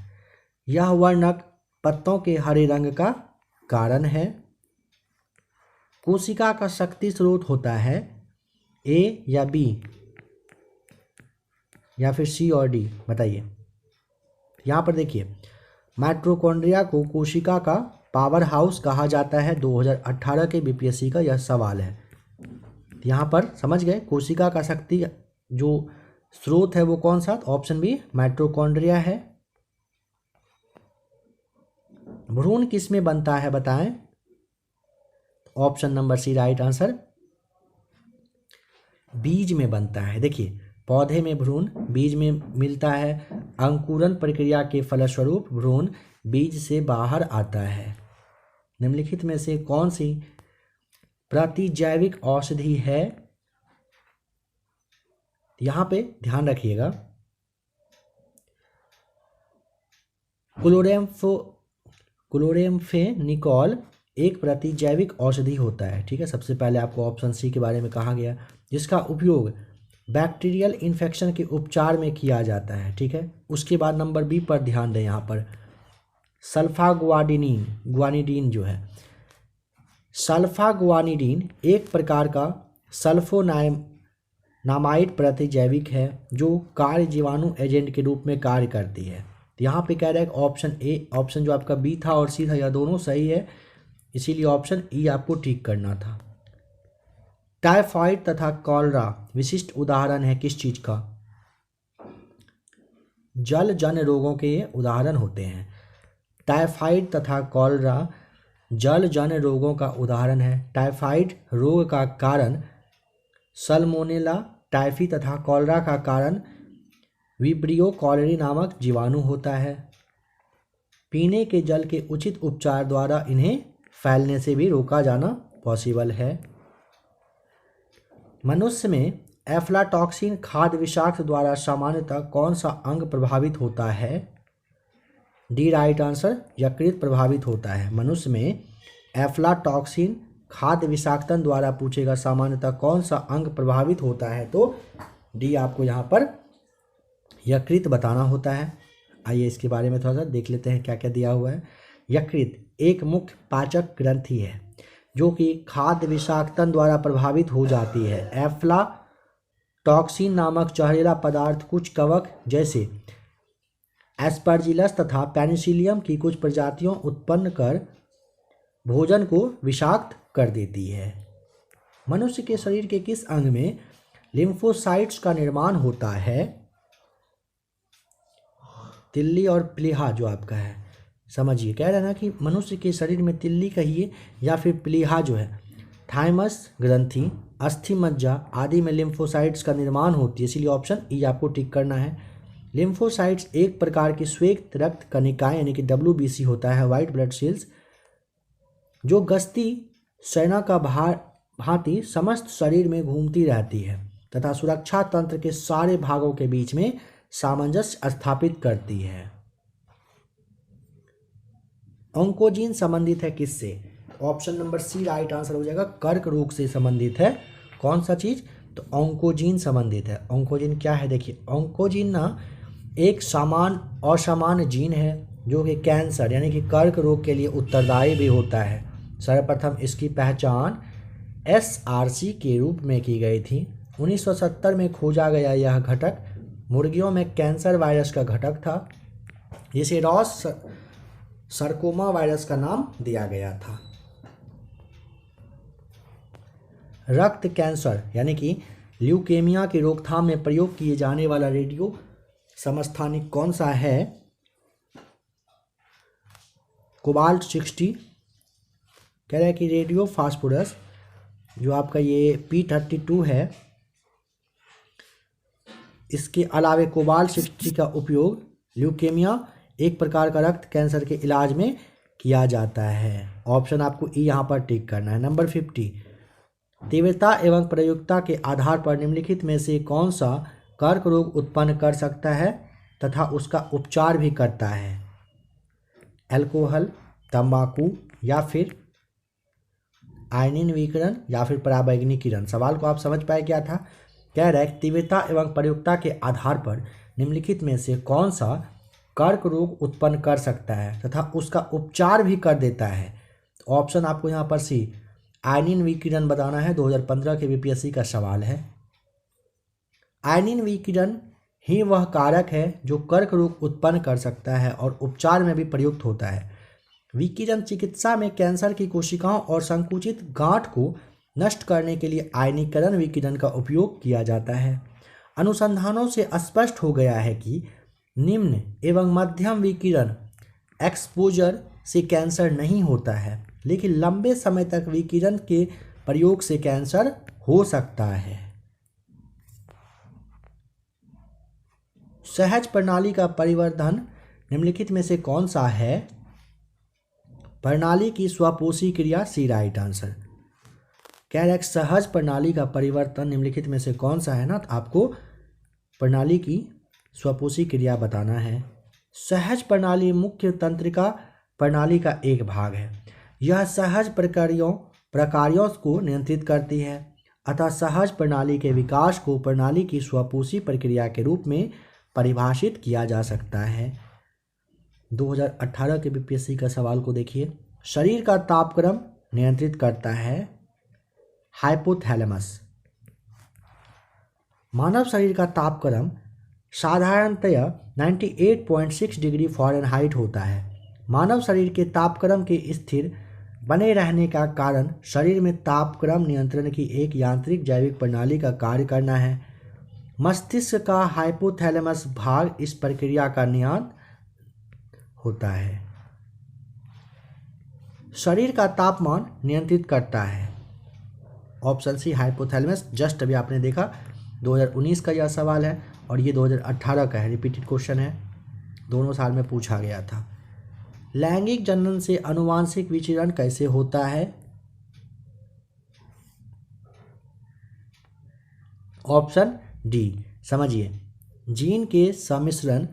यह वर्णक पत्तों के हरे रंग का कारण है। कोशिका का शक्ति स्रोत होता है ए या बी या फिर सी और डी, बताइए। यहाँ पर देखिए, माइटोकॉन्ड्रिया को कोशिका का पावर हाउस कहा जाता है। 2018 के बीपीएससी का यह सवाल है। यहाँ पर समझ गए, कोशिका का शक्ति जो स्रोत है वो कौन सा? ऑप्शन बी माइटोकॉन्ड्रिया है। भ्रूण किस में बनता है बताएं? Option number C right answer, बीज में बनता है। देखिए, पौधे में भ्रूण बीज में मिलता है। अंकुरन प्रक्रिया के फलस्वरूप भ्रूण बीज से बाहर आता है। निम्नलिखित में से कौन सी प्रतिजैविक औषधि है? यहां पे ध्यान रखिएगा, क्लोरेम्फेनिकोल एक प्रतिजैविक औषधि होता है। ठीक है, सबसे पहले आपको ऑप्शन सी के बारे में कहा गया, जिसका उपयोग बैक्टीरियल इन्फेक्शन के उपचार में किया जाता है। ठीक है, उसके बाद नंबर बी पर ध्यान दें। यहाँ पर सल्फाग्वानिडीन जो है, सल्फाग्वानिडीन एक प्रकार का सल्फोनामाइड प्रतिजैविक है जो कार्य जीवाणु एजेंट के रूप में कार्य करती है। तो यहाँ पे कह रहा है ऑप्शन ए, ऑप्शन जो आपका बी था और सी था, यह दोनों सही है, इसीलिए ऑप्शन ई आपको ठीक करना था। टाइफाइड तथा कॉलरा विशिष्ट उदाहरण है किस चीज का? जलजन्य रोगों के उदाहरण होते हैं। टाइफाइड तथा कॉलरा जलजन्य रोगों का उदाहरण है। टाइफाइड रोग का कारण सल्मोनेला टाइफी तथा कॉलरा का कारण विब्रियो कॉलेरी नामक जीवाणु होता है। पीने के जल के उचित उपचार द्वारा इन्हें फैलने से भी रोका जाना पॉसिबल है। मनुष्य में एफ्लाटॉक्सिन खाद्य विषाक्त द्वारा सामान्यतः कौन सा अंग प्रभावित होता है? डी राइट आंसर, यकृत प्रभावित होता है। मनुष्य में एफ्लाटॉक्सिन खाद्य विषाक्तन द्वारा पूछेगा सामान्यतः कौन सा अंग प्रभावित होता है, तो डी आपको यहाँ पर यकृत बताना होता है। आइए इसके बारे में थोड़ा सा देख लेते हैं क्या क्या दिया हुआ है। यकृत एक मुख्य पाचक ग्रंथि है जो कि खाद्य विषाक्तन द्वारा प्रभावित हो जाती है। एफ्लाटॉक्सिन नामक जहरीला पदार्थ कुछ कवक जैसे एस्परजिलस तथा पेनिसिलियम की कुछ प्रजातियों उत्पन्न कर भोजन को विषाक्त कर देती है। मनुष्य के शरीर के किस अंग में लिम्फोसाइट्स का निर्माण होता है? तिल्ली और प्लीहा जो आपका है, समझिए, कह रहे हैं ना कि मनुष्य के शरीर में तिल्ली कहिए या फिर प्लीहा जो है, थाइमस ग्रंथि, अस्थि मज्जा आदि में लिम्फोसाइट्स का निर्माण होती है, इसीलिए ऑप्शन ई आपको टिक करना है। लिम्फोसाइट्स एक प्रकार की श्वेत रक्त कणिकाएं यानी कि WBC होता है, वाइट ब्लड सेल्स, जो गश्ती सेना का भांति समस्त शरीर में घूमती रहती है तथा सुरक्षा तंत्र के सारे भागों के बीच में सामंजस्य स्थापित करती है। ऑन्कोजीन संबंधित है किससे? Option number C right answer हो जाएगा, कर्क रोग से संबंधित है। कौन सा चीज? तो ऑन्कोजीन संबंधित है। ऑन्कोजीन क्या है? देखिए, ऑन्कोजीन ना एक असामान्य जीन है जो कि कैंसर यानी कि कर्क रोग के लिए उत्तरदायी भी होता है। सर्वप्रथम इसकी पहचान SRC के रूप में की गई थी। 1970 में खोजा गया यह घटक मुर्गियों में कैंसर वायरस का घटक था, जिसे रॉस सरकोमा वायरस का नाम दिया गया था। रक्त कैंसर यानी कि ल्यूकेमिया की रोकथाम में प्रयोग किए जाने वाला रेडियो समस्थानिक कौन सा है? कोबाल्ट 60 कह रहा है कि रेडियो फास्फोरस जो आपका ये P32 है, इसके अलावे कोबाल्ट 60 का उपयोग ल्यूकेमिया एक प्रकार का रक्त कैंसर के इलाज में किया जाता है। ऑप्शन आपको ई यहाँ पर टिक करना है। नंबर 50, तीव्रता एवं प्रयुक्तता के आधार पर निम्नलिखित में से कौन सा कर्क रोग उत्पन्न कर सकता है? तथा उसका उपचार भी करता है? अल्कोहल, तंबाकू या फिर आयनिन विकिरण या फिर पराबैंगनीकरण। सवाल को आप समझ पाए क्या था? कह रहा है तीव्रता एवं प्रयोगता के आधार पर निम्नलिखित में से कौन सा कर्क रोग उत्पन्न कर सकता है तथा उसका उपचार भी कर देता है? ऑप्शन आपको यहाँ पर सी आयनिन विकिरण बताना है। 2015 के बीपीएससी का सवाल है। आयनिन विकिरण ही वह कारक है जो कर्क रोग उत्पन्न कर सकता है और उपचार में भी प्रयुक्त होता है। विकिरण चिकित्सा में कैंसर की कोशिकाओं और संकुचित गांठ को नष्ट करने के लिए आयनीकरण विकिरण का उपयोग किया जाता है। अनुसंधानों से स्पष्ट हो गया है कि निम्न एवं मध्यम विकिरण एक्सपोजर से कैंसर नहीं होता है, लेकिन लंबे समय तक विकिरण के प्रयोग से कैंसर हो सकता है। सहज प्रणाली का परिवर्धन निम्नलिखित में से कौन सा है? प्रणाली की स्वपोषी क्रिया, सी राइट आंसर। कह रहा है सहज प्रणाली का परिवर्तन निम्नलिखित में से कौन सा है ना, तो आपको प्रणाली की स्वपोषी क्रिया बताना है। सहज प्रणाली मुख्य तंत्रिका प्रणाली का एक भाग है। यह सहज प्रकार्यों को नियंत्रित करती है, अतः सहज प्रणाली के विकास को प्रणाली की स्वपोषी प्रक्रिया के रूप में परिभाषित किया जा सकता है। 2018 के बीपीएससी का सवाल को देखिए। शरीर का तापक्रम नियंत्रित करता है हाइपोथैलेमस। मानव शरीर का तापक्रम साधारणतया 98.6 डिग्री फ़ारेनहाइट होता है। मानव शरीर के तापक्रम के स्थिर बने रहने का कारण शरीर में तापक्रम नियंत्रण की एक यांत्रिक जैविक प्रणाली का कार्य करना है। मस्तिष्क का हाइपोथैलेमस भाग इस प्रक्रिया का नियंत्रण होता है। शरीर का तापमान नियंत्रित करता है। Option C hypothalamus. जस्ट अभी आपने देखा 2019 का यह सवाल है और ये 2018 का है, रिपीटेड क्वेश्चन है, दोनों साल में पूछा गया था। लैंगिक जनन से आनुवंशिक विचरण कैसे होता है? Option D. समझिए, जीन के सम्मिश्रण,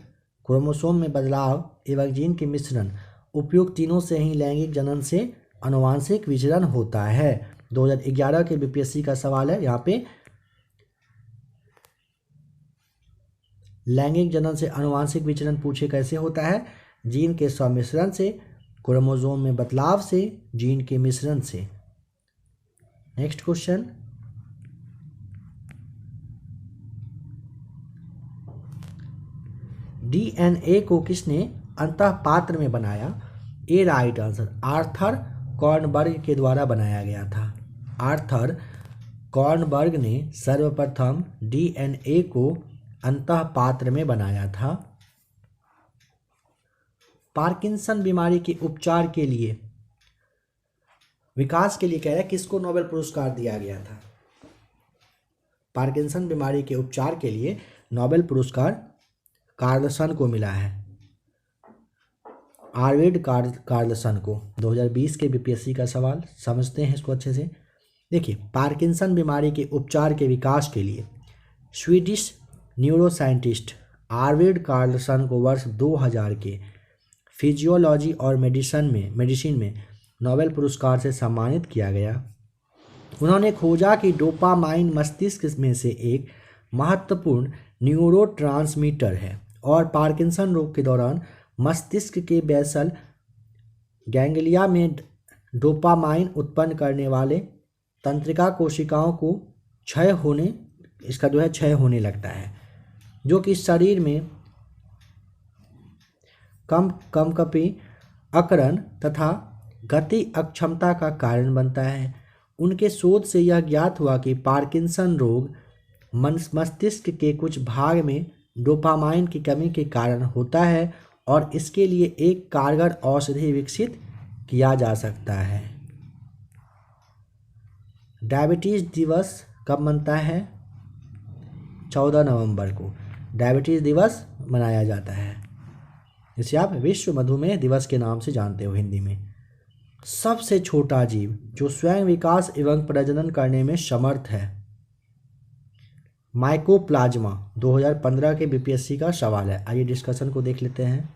क्रोमोसोम में बदलाव एवं जीन के मिश्रण उपयुक्त तीनों से ही लैंगिक जनन से आनुवंशिक विचरण होता है। 2011 के बीपीएससी का सवाल है। यहाँ पे लैंगिक जनन से आनुवंशिक विचरण पूछे कैसे होता है? जीन के सम्मिश्रण से, क्रोमोसोम में बदलाव से, जीन के मिश्रण से। नेक्स्ट क्वेश्चन, डीएनए को किसने अंतःपात्र में बनाया? ए राइट आंसर। आर्थर कॉर्नबर्ग के द्वारा बनाया गया था। आर्थर कॉर्नबर्ग ने सर्वप्रथम डीएनए को अंतःपात्र में बनाया था। पार्किंसन बीमारी के उपचार के लिए, विकास के लिए कह रहा है किसको नोबेल पुरस्कार दिया गया था? पार्किंसन बीमारी के उपचार के लिए नोबेल पुरस्कार कार्लसन को मिला है। आर्विड कार्लसन को। 2020 के बीपीएससी का सवाल, समझते हैं इसको अच्छे से। देखिए, पार्किंसन बीमारी के उपचार के विकास के लिए स्वीडिश न्यूरोसाइंटिस्ट आर्विड कार्लसन को वर्ष 2000 के फिजियोलॉजी और मेडिसिन में नोबेल पुरस्कार से सम्मानित किया गया। उन्होंने खोजा कि डोपामाइन मस्तिष्क में से एक महत्वपूर्ण न्यूरोट्रांसमीटर है और पार्किंसन रोग के दौरान मस्तिष्क के बेसल गैंग्लिया में डोपामाइन उत्पन्न करने वाले तंत्रिका कोशिकाओं को क्षय होने लगता है, जो कि शरीर में कंपकपी अकरण तथा गति अक्षमता का कारण बनता है। उनके शोध से यह ज्ञात हुआ कि पार्किंसन रोग मस्तिष्क के कुछ भाग में डोपामाइन की कमी के कारण होता है और इसके लिए एक कारगर औषधि विकसित किया जा सकता है। डायबिटीज़ दिवस कब मनता है? 14 नवंबर को डायबिटीज़ दिवस मनाया जाता है, जिसे आप विश्व मधुमेह दिवस के नाम से जानते हो हिंदी में। सबसे छोटा जीव जो स्वयं विकास एवं प्रजनन करने में समर्थ है। माइकोप्लाज्मा 2015 के बीपीएससी का सवाल है। आइए डिस्कशन को देख लेते हैं।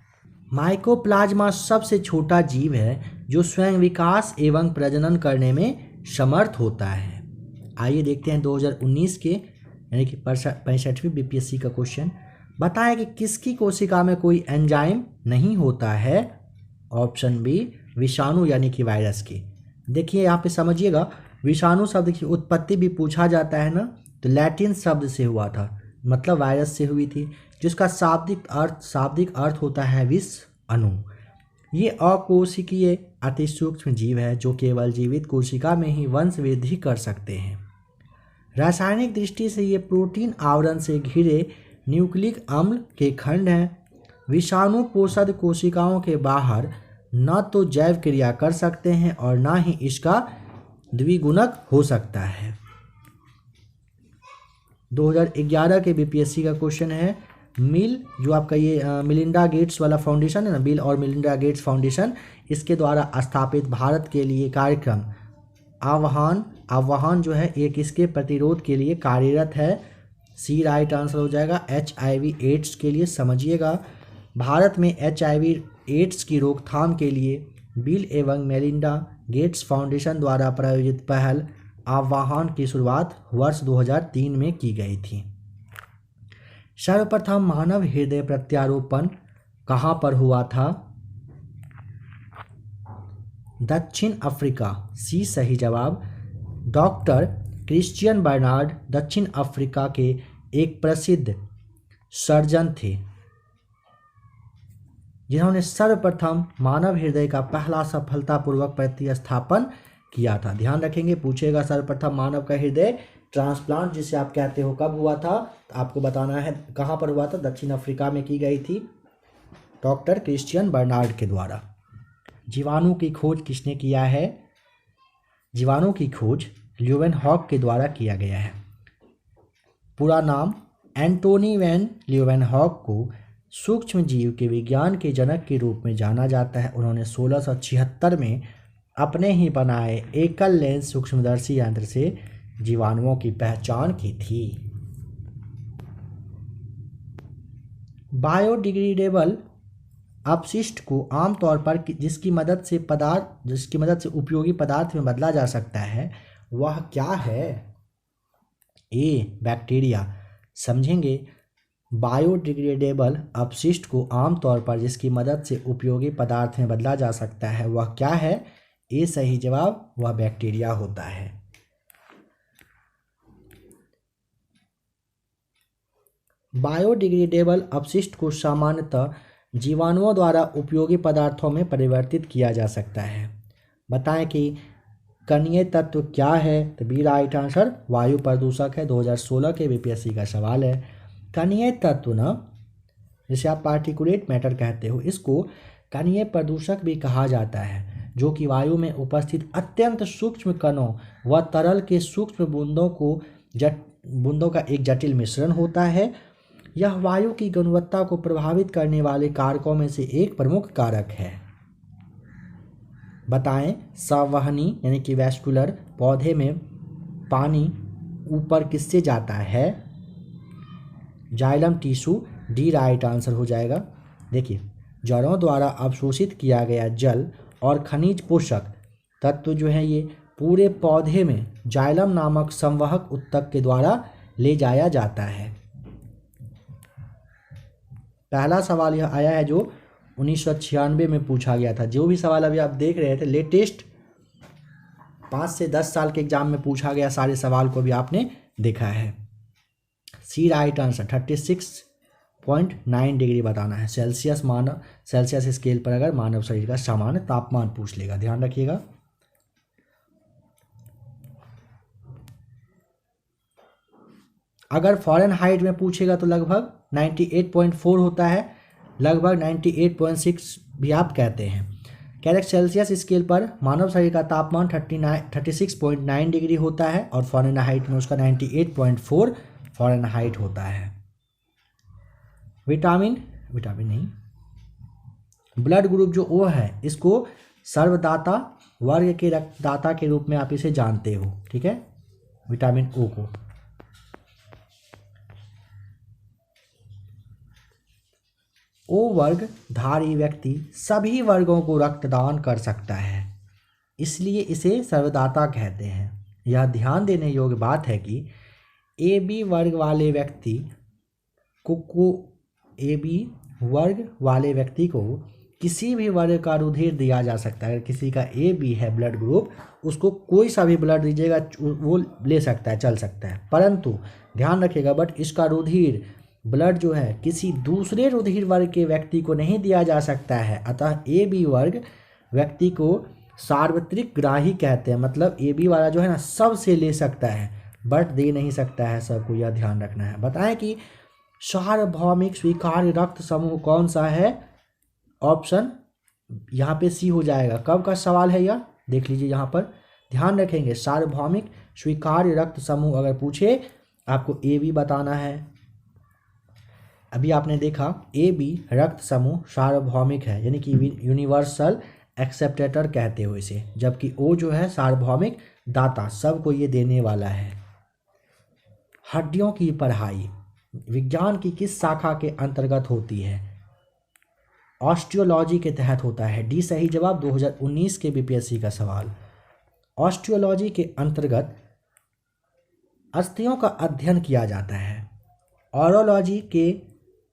माइकोप्लाज्मा सबसे छोटा जीव है जो स्वयं विकास एवं प्रजनन करने में समर्थ होता है। आइए देखते हैं 2019 के यानी कि 65वीं बीपीएससी का क्वेश्चन। बताएं कि किसकी कोशिका में कोई एंजाइम नहीं होता है। ऑप्शन बी विषाणु यानी कि वायरस की। देखिए यहाँ पे समझिएगा, विषाणु शब्द की उत्पत्ति भी पूछा जाता है ना, तो लैटिन शब्द से हुआ था, मतलब वायरस से हुई थी, जिसका शाब्दिक अर्थ होता है विष अणु। ये अकोशिकीय अति सूक्ष्म जीव है जो केवल जीवित कोशिका में ही वंश वृद्धि कर सकते हैं। रासायनिक दृष्टि से ये प्रोटीन आवरण से घिरे न्यूक्लिक अम्ल के खंड हैं। विषाणु पोषक कोशिकाओं के बाहर न तो जैव क्रिया कर सकते हैं और न ही इसका द्विगुणक हो सकता है। 2011 के बीपीएससी का क्वेश्चन है। मिल जो आपका ये मिलिंडा गेट्स वाला फाउंडेशन है ना, बिल और मिलिंडा गेट्स फाउंडेशन, इसके द्वारा स्थापित भारत के लिए कार्यक्रम आह्वान जो है ये किसके प्रतिरोध के लिए कार्यरत है। सी राइट आंसर हो जाएगा HIV एड्स के लिए। समझिएगा, भारत में HIV एड्स की रोकथाम के लिए बिल एवं मेलिंडा गेट्स फाउंडेशन द्वारा प्रायोजित पहल आह्वान की शुरुआत वर्ष 2003 में की गई थी। सर्वप्रथम मानव हृदय प्रत्यारोपण कहाँ पर हुआ था। दक्षिण अफ्रीका, सी सही जवाब। डॉक्टर क्रिश्चियन बर्नार्ड दक्षिण अफ्रीका के एक प्रसिद्ध सर्जन थे जिन्होंने सर्वप्रथम मानव हृदय का पहला सफलतापूर्वक प्रतिस्थापन किया था। ध्यान रखेंगे, पूछेगा सर्वप्रथम मानव का हृदय ट्रांसप्लांट जिसे आप कहते हो कब हुआ था, तो आपको बताना है कहाँ पर हुआ था। दक्षिण अफ्रीका में की गई थी डॉक्टर क्रिश्चियन बर्नार्ड के द्वारा। जीवाणु की खोज किसने किया है। जीवाणु की खोज ल्यूवेनहॉक के द्वारा किया गया है। पूरा नाम एंटोनी वैन ल्यूवेनहॉक को सूक्ष्म जीव के विज्ञान के जनक के रूप में जाना जाता है। उन्होंने 1676 में अपने ही बनाए एकल लेंस सूक्ष्मदर्शी यंत्र से जीवाणुओं की पहचान की थी। बायोडिग्रेडेबल अपशिष्ट को आमतौर पर जिसकी मदद से उपयोगी पदार्थ में बदला जा सकता है वह क्या है। ए बैक्टीरिया। समझेंगे, बायोडिग्रेडेबल अपशिष्ट को आमतौर पर जिसकी मदद से उपयोगी पदार्थ में बदला जा सकता है वह क्या है। ए सही जवाब, वह बैक्टीरिया होता है। बायोडिग्रेडेबल अपशिष्ट को सामान्यतः जीवाणुओं द्वारा उपयोगी पदार्थों में परिवर्तित किया जा सकता है। बताएं कि कणीय तत्व क्या है, तो बी राइट आंसर वायु प्रदूषक है। 2016 के बीपीएससी का सवाल है। कणीय तत्व ना, जिसे आप पार्टिकुलेट मैटर कहते हो, इसको कणीय प्रदूषक भी कहा जाता है, जो कि वायु में उपस्थित अत्यंत सूक्ष्म कणों व तरल के सूक्ष्म बूंदों का एक जटिल मिश्रण होता है। यह वायु की गुणवत्ता को प्रभावित करने वाले कारकों में से एक प्रमुख कारक है। बताएं, संवहनी यानी कि वैस्कुलर पौधे में पानी ऊपर किससे जाता है। Xylem tissue, D right answer हो जाएगा। देखिए, जड़ों द्वारा अवशोषित किया गया जल और खनिज पोषक तत्व जो है ये पूरे पौधे में जाइलम नामक संवहक ऊतक के द्वारा ले जाया जाता है। पहला सवाल यह आया है जो 1996 में पूछा गया था। जो भी सवाल अभी आप देख रहे थे लेटेस्ट 5 से 10 साल के एग्जाम में पूछा गया सारे सवाल को भी आपने देखा है। सी राइट आंसर 36.9 डिग्री बताना है। सेल्सियस स्केल पर अगर मानव शरीर का सामान्य तापमान पूछ लेगा, ध्यान रखिएगा। अगर फ़ारेनहाइट में पूछेगा तो लगभग 98.4 होता है, लगभग 98.6 भी आप कहते हैं। कैरेक्ट सेल्सियस स्केल पर मानव शरीर का तापमान 36.9 डिग्री होता है और फ़ारेनहाइट में उसका 98.4 फ़ारेनहाइट होता है। विटामिन नहीं, ब्लड ग्रुप जो ओ है, इसको सर्वदाता वर्ग के रक्तदाता के रूप में आप इसे जानते हो, ठीक है, विटामिन ओ को। ओ वर्ग धारी व्यक्ति सभी वर्गों को रक्तदान कर सकता है, इसलिए इसे सर्वदाता कहते हैं। यह ध्यान देने योग्य बात है कि ए बी वर्ग वाले व्यक्ति को किसी भी वर्ग का रुधिर दिया जा सकता है। अगर किसी का ए बी है ब्लड ग्रुप, उसको कोई सा भी ब्लड दीजिएगा वो ले सकता है, चल सकता है। परंतु ध्यान रखिएगा, बट इसका रुधिर ब्लड जो है किसी दूसरे रुधिर वर्ग के व्यक्ति को नहीं दिया जा सकता है। अतः ए बी वर्ग व्यक्ति को सार्वत्रिक ग्राही कहते हैं। मतलब ए बी वाला जो है ना सबसे ले सकता है, बट दे नहीं सकता है सबको, यह ध्यान रखना है। बताएं कि सार्वभौमिक स्वीकार्य रक्त समूह कौन सा है? ऑप्शन यहाँ पे सी हो जाएगा। कब का सवाल है यह, देख लीजिए यहाँ पर, ध्यान रखेंगे। सार्वभौमिक स्वीकार्य रक्त समूह अगर पूछे आपको ए बी बताना है। अभी आपने देखा ए बी रक्त समूह सार्वभौमिक है, यानी कि यूनिवर्सल एक्सेप्टेटर कहते हो इसे, जबकि ओ जो है सार्वभौमिक दाता, सबको ये देने वाला है। हड्डियों की पढ़ाई विज्ञान की किस शाखा के अंतर्गत होती है? ऑस्टियोलॉजी के तहत होता है। डी सही जवाब, 2019 के बीपीएससी का सवाल। ऑस्टियोलॉजी के अंतर्गत अस्थियों का अध्ययन किया जाता है। ऑरोलॉजी के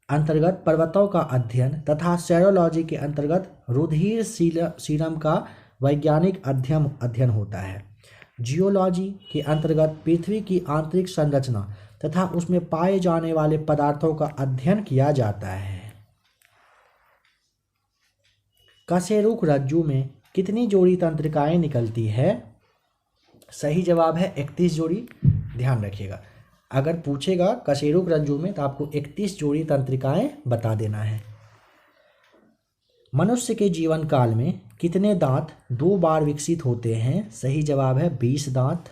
अंतर्गत पर्वतों का अध्ययन तथा सेरोलॉजी के अंतर्गत रुधिर सीरम का वैज्ञानिक अध्ययन होता है। जियोलॉजी के अंतर्गत पृथ्वी की आंतरिक संरचना तथा उसमें पाए जाने वाले पदार्थों का अध्ययन किया जाता है। कशेरुक रज्जु में कितनी जोड़ी तंत्रिकाएं निकलती है? सही जवाब है 31 जोड़ी। ध्यान रखिएगा, अगर पूछेगा कशेरुक रज्जु में तो आपको 31 जोड़ी तंत्रिकाएं बता देना है। मनुष्य के जीवन काल में कितने दांत 2 बार विकसित होते हैं? सही जवाब है 20 दांत।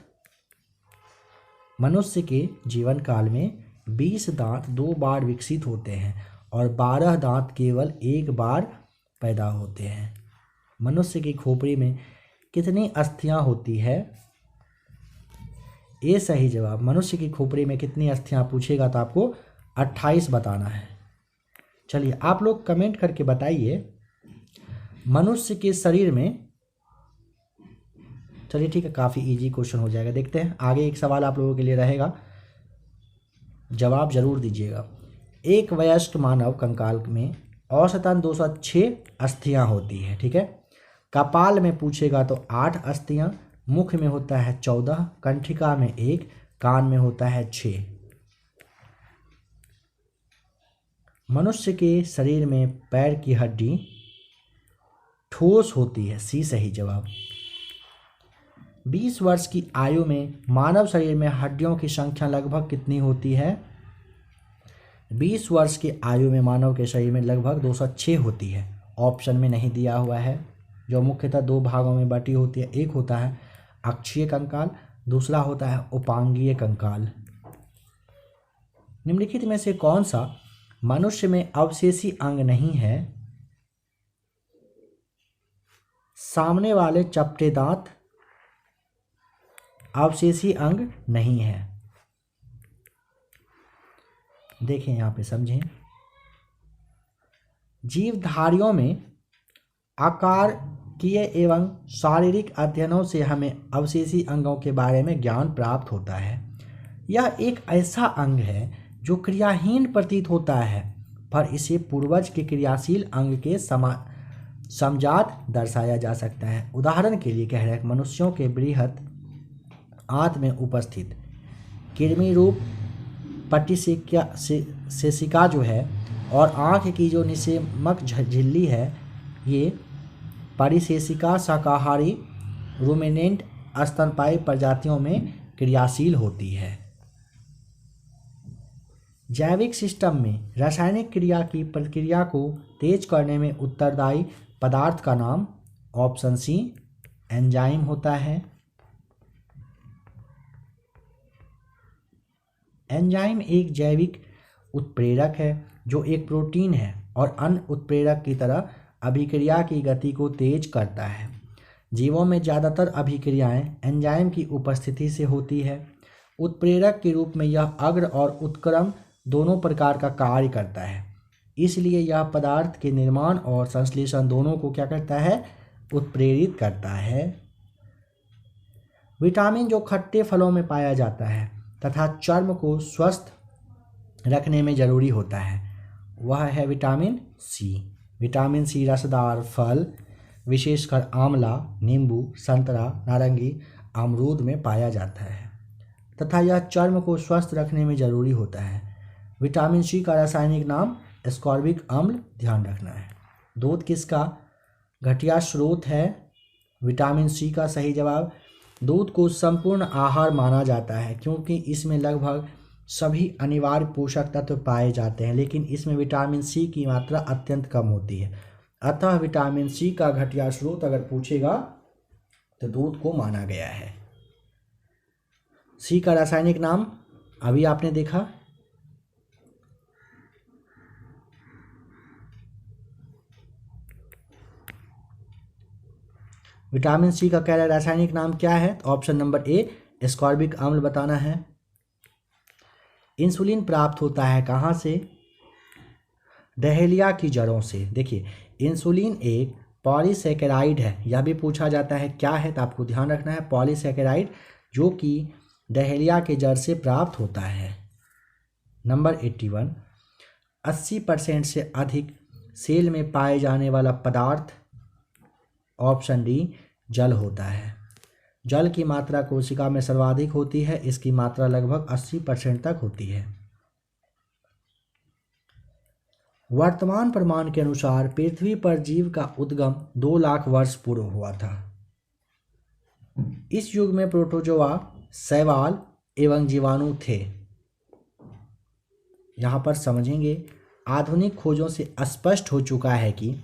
मनुष्य के जीवन काल में 20 दांत 2 बार विकसित होते हैं और 12 दांत केवल 1 बार पैदा होते हैं। मनुष्य की खोपड़ी में कितनी अस्थियां होती है? ए सही जवाब। मनुष्य की खोपड़ी में कितनी अस्थियां पूछेगा तो आपको 28 बताना है। चलिए आप लोग कमेंट करके बताइए मनुष्य के शरीर में, चलिए ठीक है, काफ़ी इजी क्वेश्चन हो जाएगा। देखते हैं आगे एक सवाल आप लोगों के लिए रहेगा, जवाब जरूर दीजिएगा। एक वयस्क मानव कंकाल में औसतन 206 अस्थियां होती है, ठीक है। कपाल में पूछेगा तो 8 अस्थियां, मुख में होता है 14, कंठिका में 1, कान में होता है 6। मनुष्य के शरीर में पैर की हड्डी ठोस होती है, सी सही जवाब। 20 वर्ष की आयु में मानव शरीर में हड्डियों की संख्या लगभग कितनी होती है? 20 वर्ष की आयु में मानव के शरीर में लगभग 206 होती है। ऑप्शन में नहीं दिया हुआ है, जो मुख्यतः 2 भागों में बटी होती है। एक होता है अक्षीय कंकाल, दूसरा होता है उपांगीय कंकाल। निम्नलिखित में से कौन सा मनुष्य में अवशेषी अंग नहीं है? सामने वाले चपटे दांत अवशेषी अंग नहीं है। देखें यहाँ पे, समझें। जीवधारियों में आकारीय एवं शारीरिक अध्ययनों से हमें अवशेषी अंगों के बारे में ज्ञान प्राप्त होता है। यह एक ऐसा अंग है जो क्रियाहीन प्रतीत होता है, पर इसे पूर्वज के क्रियाशील अंग के समजात दर्शाया जा सकता है। उदाहरण के लिए कह रहे हैं, मनुष्यों के बृहत आंत में उपस्थित कृमि रूप पट्टिसेशिका जो है और आँख की जो निषेमक झिल्ली है, ये परिशेषिका शाकाहारी रूमिनेंट स्तनपायी प्रजातियों में क्रियाशील होती है। जैविक सिस्टम में रासायनिक क्रिया की प्रक्रिया को तेज करने में उत्तरदायी पदार्थ का नाम, ऑप्शन सी, एंजाइम होता है। एंजाइम एक जैविक उत्प्रेरक है जो एक प्रोटीन है और अन्य उत्प्रेरक की तरह अभिक्रिया की गति को तेज करता है। जीवों में ज़्यादातर अभिक्रियाएं एंजाइम की उपस्थिति से होती है। उत्प्रेरक के रूप में यह अग्र और उत्क्रम दोनों प्रकार का कार्य करता है। इसलिए यह पदार्थ के निर्माण और संश्लेषण दोनों को क्या करता है, उत्प्रेरित करता है। विटामिन जो खट्टे फलों में पाया जाता है तथा चर्म को स्वस्थ रखने में जरूरी होता है वह है विटामिन सी। विटामिन सी रसदार फल विशेषकर आंवला, नींबू, संतरा, नारंगी, अमरूद में पाया जाता है तथा यह चर्म को स्वस्थ रखने में जरूरी होता है। विटामिन सी का रासायनिक नाम एस्कॉर्बिक अम्ल ध्यान रखना है। दूध किसका घटिया स्रोत है? विटामिन सी का सही जवाब। दूध को संपूर्ण आहार माना जाता है क्योंकि इसमें लगभग सभी अनिवार्य पोषक तत्व पाए जाते हैं, लेकिन इसमें विटामिन सी की मात्रा अत्यंत कम होती है। अतः विटामिन सी का घटिया स्रोत अगर पूछेगा तो दूध को माना गया है। सी का रासायनिक नाम अभी आपने देखा, विटामिन सी का क्या रासायनिक नाम क्या है? तो ऑप्शन नंबर ए एस्कॉर्बिक अम्ल बताना है। इंसुलिन प्राप्त होता है कहाँ से? डहेलिया की जड़ों से। देखिए इंसुलिन एक पॉलीसैकेराइड है, यह भी पूछा जाता है क्या है, तो आपको ध्यान रखना है पॉलीसैकेराइड जो कि डहेलिया के जड़ से प्राप्त होता है। नंबर 81 80% से अधिक सेल में पाए जाने वाला पदार्थ ऑप्शन डी जल होता है। जल की मात्रा कोशिका में सर्वाधिक होती है, इसकी मात्रा लगभग 80% तक होती है। वर्तमान प्रमाण के अनुसार पृथ्वी पर जीव का उद्गम 2 लाख वर्ष पूर्व हुआ था। इस युग में प्रोटोजोआ, शैवाल एवं जीवाणु थे। यहाँ पर समझेंगे आधुनिक खोजों से स्पष्ट हो चुका है कि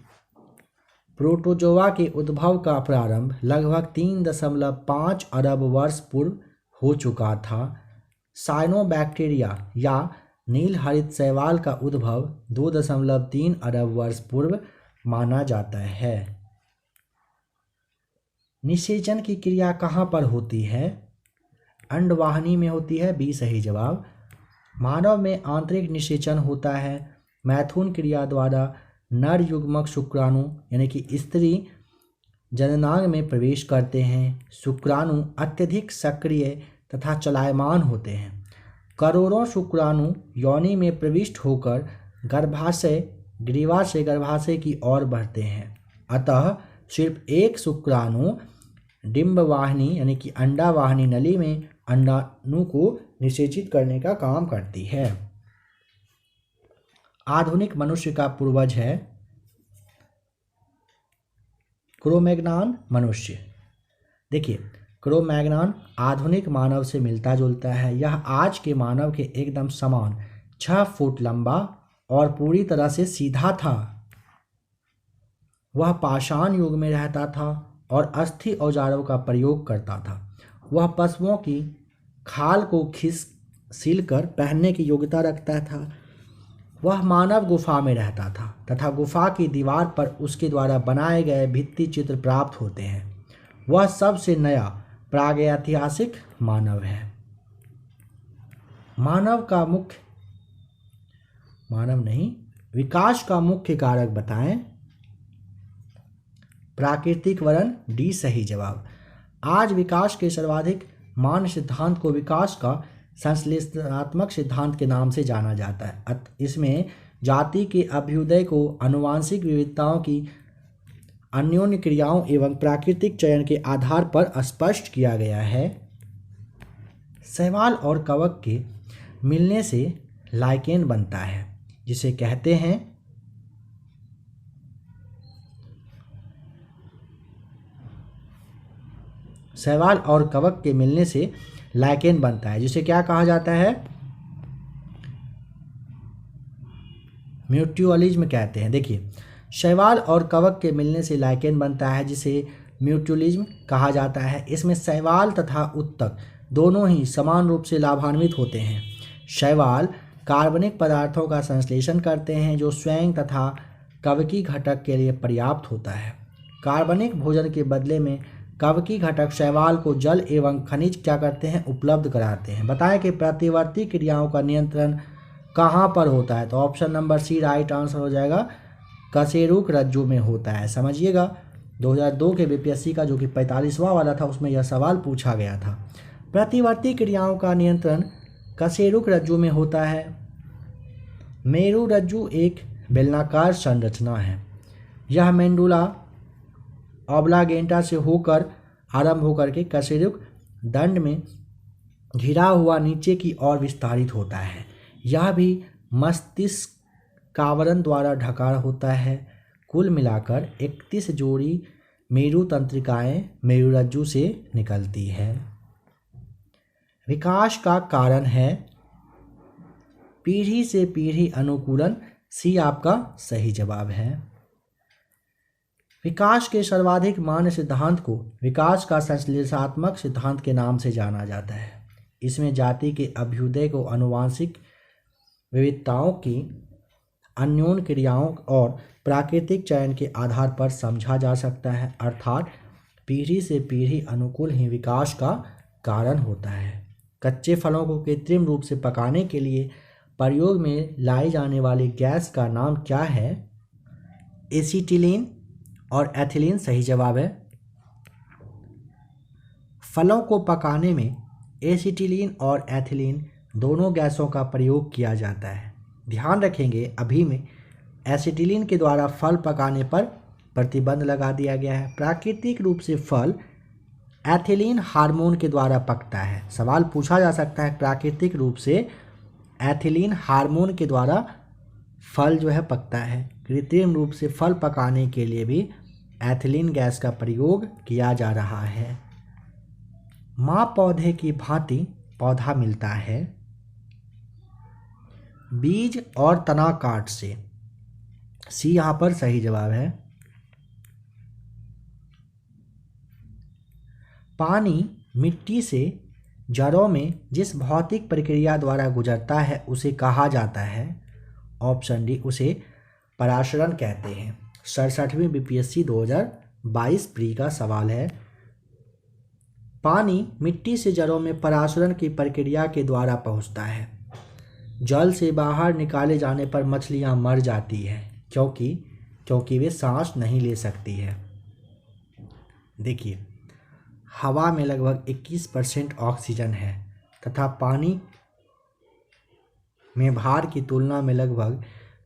प्रोटोजोआ के उद्भव का प्रारंभ लगभग 3.5 अरब वर्ष पूर्व हो चुका था। साइनोबैक्टीरिया या नील हरित शैवाल का उद्भव 2.3 अरब वर्ष पूर्व माना जाता है। निषेचन की क्रिया कहाँ पर होती है? अंडवाहिनी में होती है, बी सही जवाब। मानव में आंतरिक निषेचन होता है मैथुन क्रिया द्वारा। नर युग्मक शुक्राणु यानी कि स्त्री जननांग में प्रवेश करते हैं। शुक्राणु अत्यधिक सक्रिय तथा चलायमान होते हैं। करोड़ों शुक्राणु योनि में प्रविष्ट होकर गर्भाशय, ग्रीवा से गर्भाशय की ओर बढ़ते हैं। अतः सिर्फ एक शुक्राणु डिंबवाहिनी यानी कि अंडावाहिनी नली में अंडाणु को निषेचित करने का काम करती है। आधुनिक मनुष्य का पूर्वज है क्रोमैग्नॉन मनुष्य। देखिए क्रोमैग्नॉन आधुनिक मानव से मिलता जुलता है। यह आज के मानव के एकदम समान 6 फुट लंबा और पूरी तरह से सीधा था। वह पाषाण युग में रहता था और अस्थि औजारों का प्रयोग करता था। वह पशुओं की खाल को सिलकर पहनने की योग्यता रखता था। वह मानव गुफा में रहता था तथा गुफा की दीवार पर उसके द्वारा बनाए गए भित्ति चित्र प्राप्त होते हैं। वह सबसे नया प्रागैतिहासिक मानव है। विकास का मुख्य कारक बताएं। प्राकृतिक वरण, डी सही जवाब। आज विकास के सर्वाधिक मान्य सिद्धांत को विकास का संश्लेषणात्मक सिद्धांत के नाम से जाना जाता है। इसमें जाति के अभ्युदय को आनुवांशिक विविधताओं की अन्योन्य क्रियाओं एवं प्राकृतिक चयन के आधार पर स्पष्ट किया गया है। शैवाल और कवक के मिलने से लाइकेन बनता है जिसे कहते हैं शैवाल और कवक के मिलने से लाइकेन बनता है जिसे क्या कहा जाता है? म्यूचुअलिज्म कहते हैं। देखिए शैवाल और कवक के मिलने से लाइकेन बनता है जिसे म्यूचुअलिज्म कहा जाता है। इसमें शैवाल तथा उत्तक दोनों ही समान रूप से लाभान्वित होते हैं। शैवाल कार्बनिक पदार्थों का संश्लेषण करते हैं जो स्वयं तथा कवकी घटक के लिए पर्याप्त होता है। कार्बनिक भोजन के बदले में कवकी घटक शैवाल को जल एवं खनिज क्या करते हैं? उपलब्ध कराते हैं। बताएं कि प्रतिवर्ती क्रियाओं का नियंत्रण कहाँ पर होता है? तो option number C right answer हो जाएगा, कशेरुक रज्जु में होता है। समझिएगा, 2002 के बीपीएससी का जो कि 45वां वाला था उसमें यह सवाल पूछा गया था। प्रतिवर्ती क्रियाओं का नियंत्रण कशेरुक रज्जु में होता है। मेरु रज्जु एक बेलनाकार संरचना है। यह मेंडुला ऑब्लागेंटा से होकर आरंभ होकर के कशेरुक दंड में घिरा हुआ नीचे की ओर विस्तारित होता है। यह भी मस्तिष्क कावरण द्वारा ढका होता है। कुल मिलाकर 31 जोड़ी मेरु तंत्रिकाएं मेरुरज्जु से निकलती है। विकास का कारण है पीढ़ी से पीढ़ी अनुकूलन। सी आपका सही जवाब है। विकास के सर्वाधिक मान्य सिद्धांत को विकास का संश्लेषणात्मक सिद्धांत के नाम से जाना जाता है। इसमें जाति के अभ्युदय को आनुवंशिक विविधताओं की अन्योन्य क्रियाओं और प्राकृतिक चयन के आधार पर समझा जा सकता है, अर्थात पीढ़ी से पीढ़ी अनुकूल ही विकास का कारण होता है। कच्चे फलों को कृत्रिम रूप से पकाने के लिए प्रयोग में लाई जाने वाली गैस का नाम क्या है? एसीटिलीन और एथिलीन सही जवाब है। फलों को पकाने में एसीटिलीन और एथिलीन दोनों गैसों का प्रयोग किया जाता है। ध्यान रखेंगे, अभी में एसिटिलीन के द्वारा फल पकाने पर प्रतिबंध लगा दिया गया है। प्राकृतिक रूप से फल एथिलीन हार्मोन के द्वारा पकता है। सवाल पूछा जा सकता है, प्राकृतिक रूप से एथिलीन हार्मोन के द्वारा फल जो है पकता है। कृत्रिम रूप से फल पकाने के लिए भी एथिलीन गैस का प्रयोग किया जा रहा है। माँ पौधे की भांति पौधा मिलता है बीज और तना काट से। सी यहाँ पर सही जवाब है। पानी मिट्टी से जड़ों में जिस भौतिक प्रक्रिया द्वारा गुजरता है उसे कहा जाता है, ऑप्शन डी, उसे पराशरण कहते हैं। 67वीं बीपीएससी 2022 प्री का सवाल है। पानी मिट्टी से जड़ों में पराशरण की प्रक्रिया के द्वारा पहुंचता है। जल से बाहर निकाले जाने पर मछलियां मर जाती हैं क्योंकि वे सांस नहीं ले सकती है। देखिए, हवा में लगभग 21% ऑक्सीजन है तथा पानी में भार की तुलना में लगभग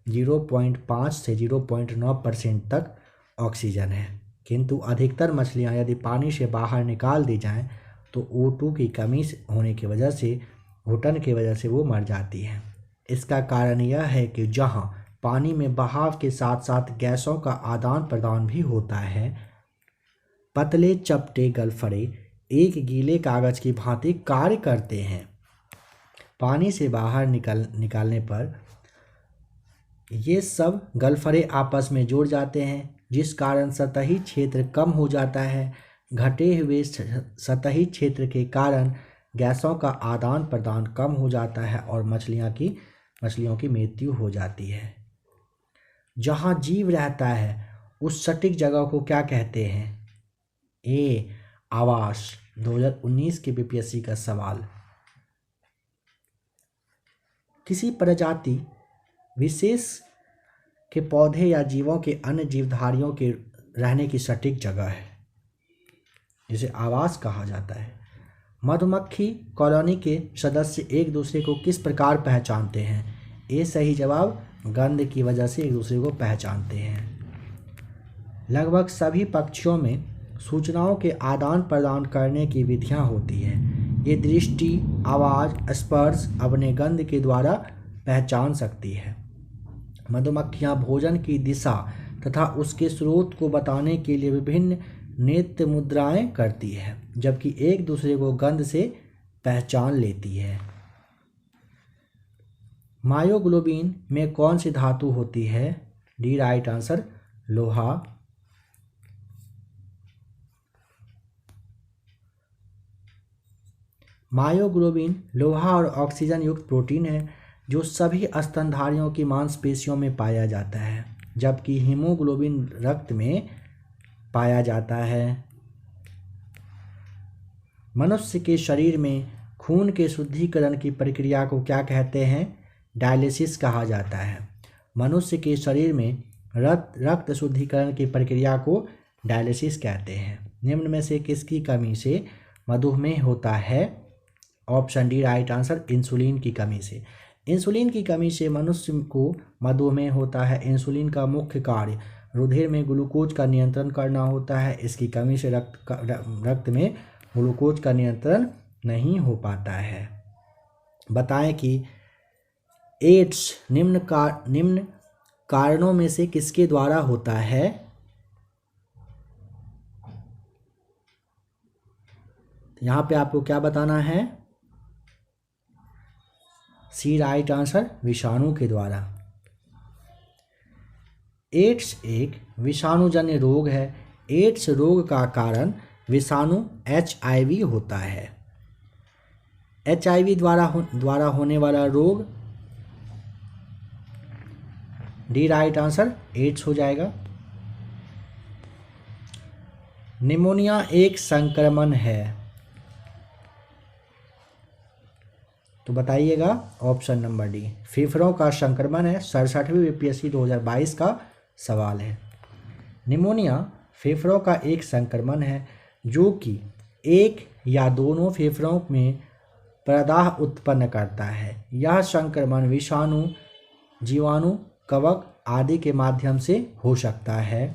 0.5 से 0.9% तक ऑक्सीजन है, किंतु अधिकतर मछलियां यदि पानी से बाहर निकाल दी जाएं तो O2 की कमी होने की वजह से, घुटन की वजह से वो मर जाती हैं। इसका कारण यह है कि जहां पानी में बहाव के साथ साथ गैसों का आदान प्रदान भी होता है, पतले चपटे गलफड़े एक गीले कागज की भांति कार्य करते हैं। पानी से बाहर निकालने पर ये सब गलफड़े आपस में जुड़ जाते हैं, जिस कारण सतही क्षेत्र कम हो जाता है। घटे हुए सतही क्षेत्र के कारण गैसों का आदान प्रदान कम हो जाता है और मछलियों की मृत्यु हो जाती है। जहाँ जीव रहता है उस सटीक जगह को क्या कहते हैं? ए, आवास। 2019 के बीपीएससी का सवाल। किसी प्रजाति विशेष के पौधे या जीवों के अन्य जीवधारियों के रहने की सटीक जगह है, जिसे आवास कहा जाता है। मधुमक्खी कॉलोनी के सदस्य एक दूसरे को किस प्रकार पहचानते हैं? ए सही जवाब, गंध की वजह से एक दूसरे को पहचानते हैं। लगभग सभी पक्षियों में सूचनाओं के आदान प्रदान करने की विधियां होती हैं। ये दृष्टि, आवाज़, स्पर्श अपने गंध के द्वारा पहचान सकती है। मधुमक्खियां भोजन की दिशा तथा उसके स्रोत को बताने के लिए विभिन्न नेत्र मुद्राएं करती है, जबकि एक दूसरे को गंध से पहचान लेती है। मायोग्लोबिन में कौन सी धातु होती है? डी राइट आंसर, लोहा। मायोग्लोबिन लोहा और ऑक्सीजन युक्त प्रोटीन है जो सभी स्तनधारियों की मांसपेशियों में पाया जाता है, जबकि हीमोग्लोबिन रक्त में पाया जाता है। मनुष्य के शरीर में खून के शुद्धिकरण की प्रक्रिया को क्या कहते हैं? डायलिसिस कहा जाता है। मनुष्य के शरीर में रक्त शुद्धिकरण की प्रक्रिया को डायलिसिस कहते हैं। निम्न में से किसकी कमी से मधुमेह होता है? Option D right answer, insulin की कमी से। इंसुलिन की कमी से मनुष्य को मधुमेह होता है। इंसुलिन का मुख्य कार्य रुधिर में ग्लूकोज का नियंत्रण करना होता है। इसकी कमी से रक्त में ग्लूकोज का नियंत्रण नहीं हो पाता है। बताएं कि एड्स निम्न कारणों में से किसके द्वारा होता है? यहाँ पे आपको क्या बताना है? सी राइट आंसर, विषाणु के द्वारा। एड्स एक विषाणुजन्य रोग है। एड्स रोग का कारण विषाणु HIV होता है। HIV द्वारा होने वाला रोग डी राइट आंसर, एड्स हो जाएगा। निमोनिया एक संक्रमण है, तो बताइएगा ऑप्शन नंबर डी, फेफड़ों का संक्रमण है। 67वीं UPSC 2022 का सवाल है। निमोनिया फेफड़ों का एक संक्रमण है जो कि एक या दोनों फेफड़ों में प्रदाह उत्पन्न करता है। यह संक्रमण विषाणु, जीवाणु, कवक आदि के माध्यम से हो सकता है।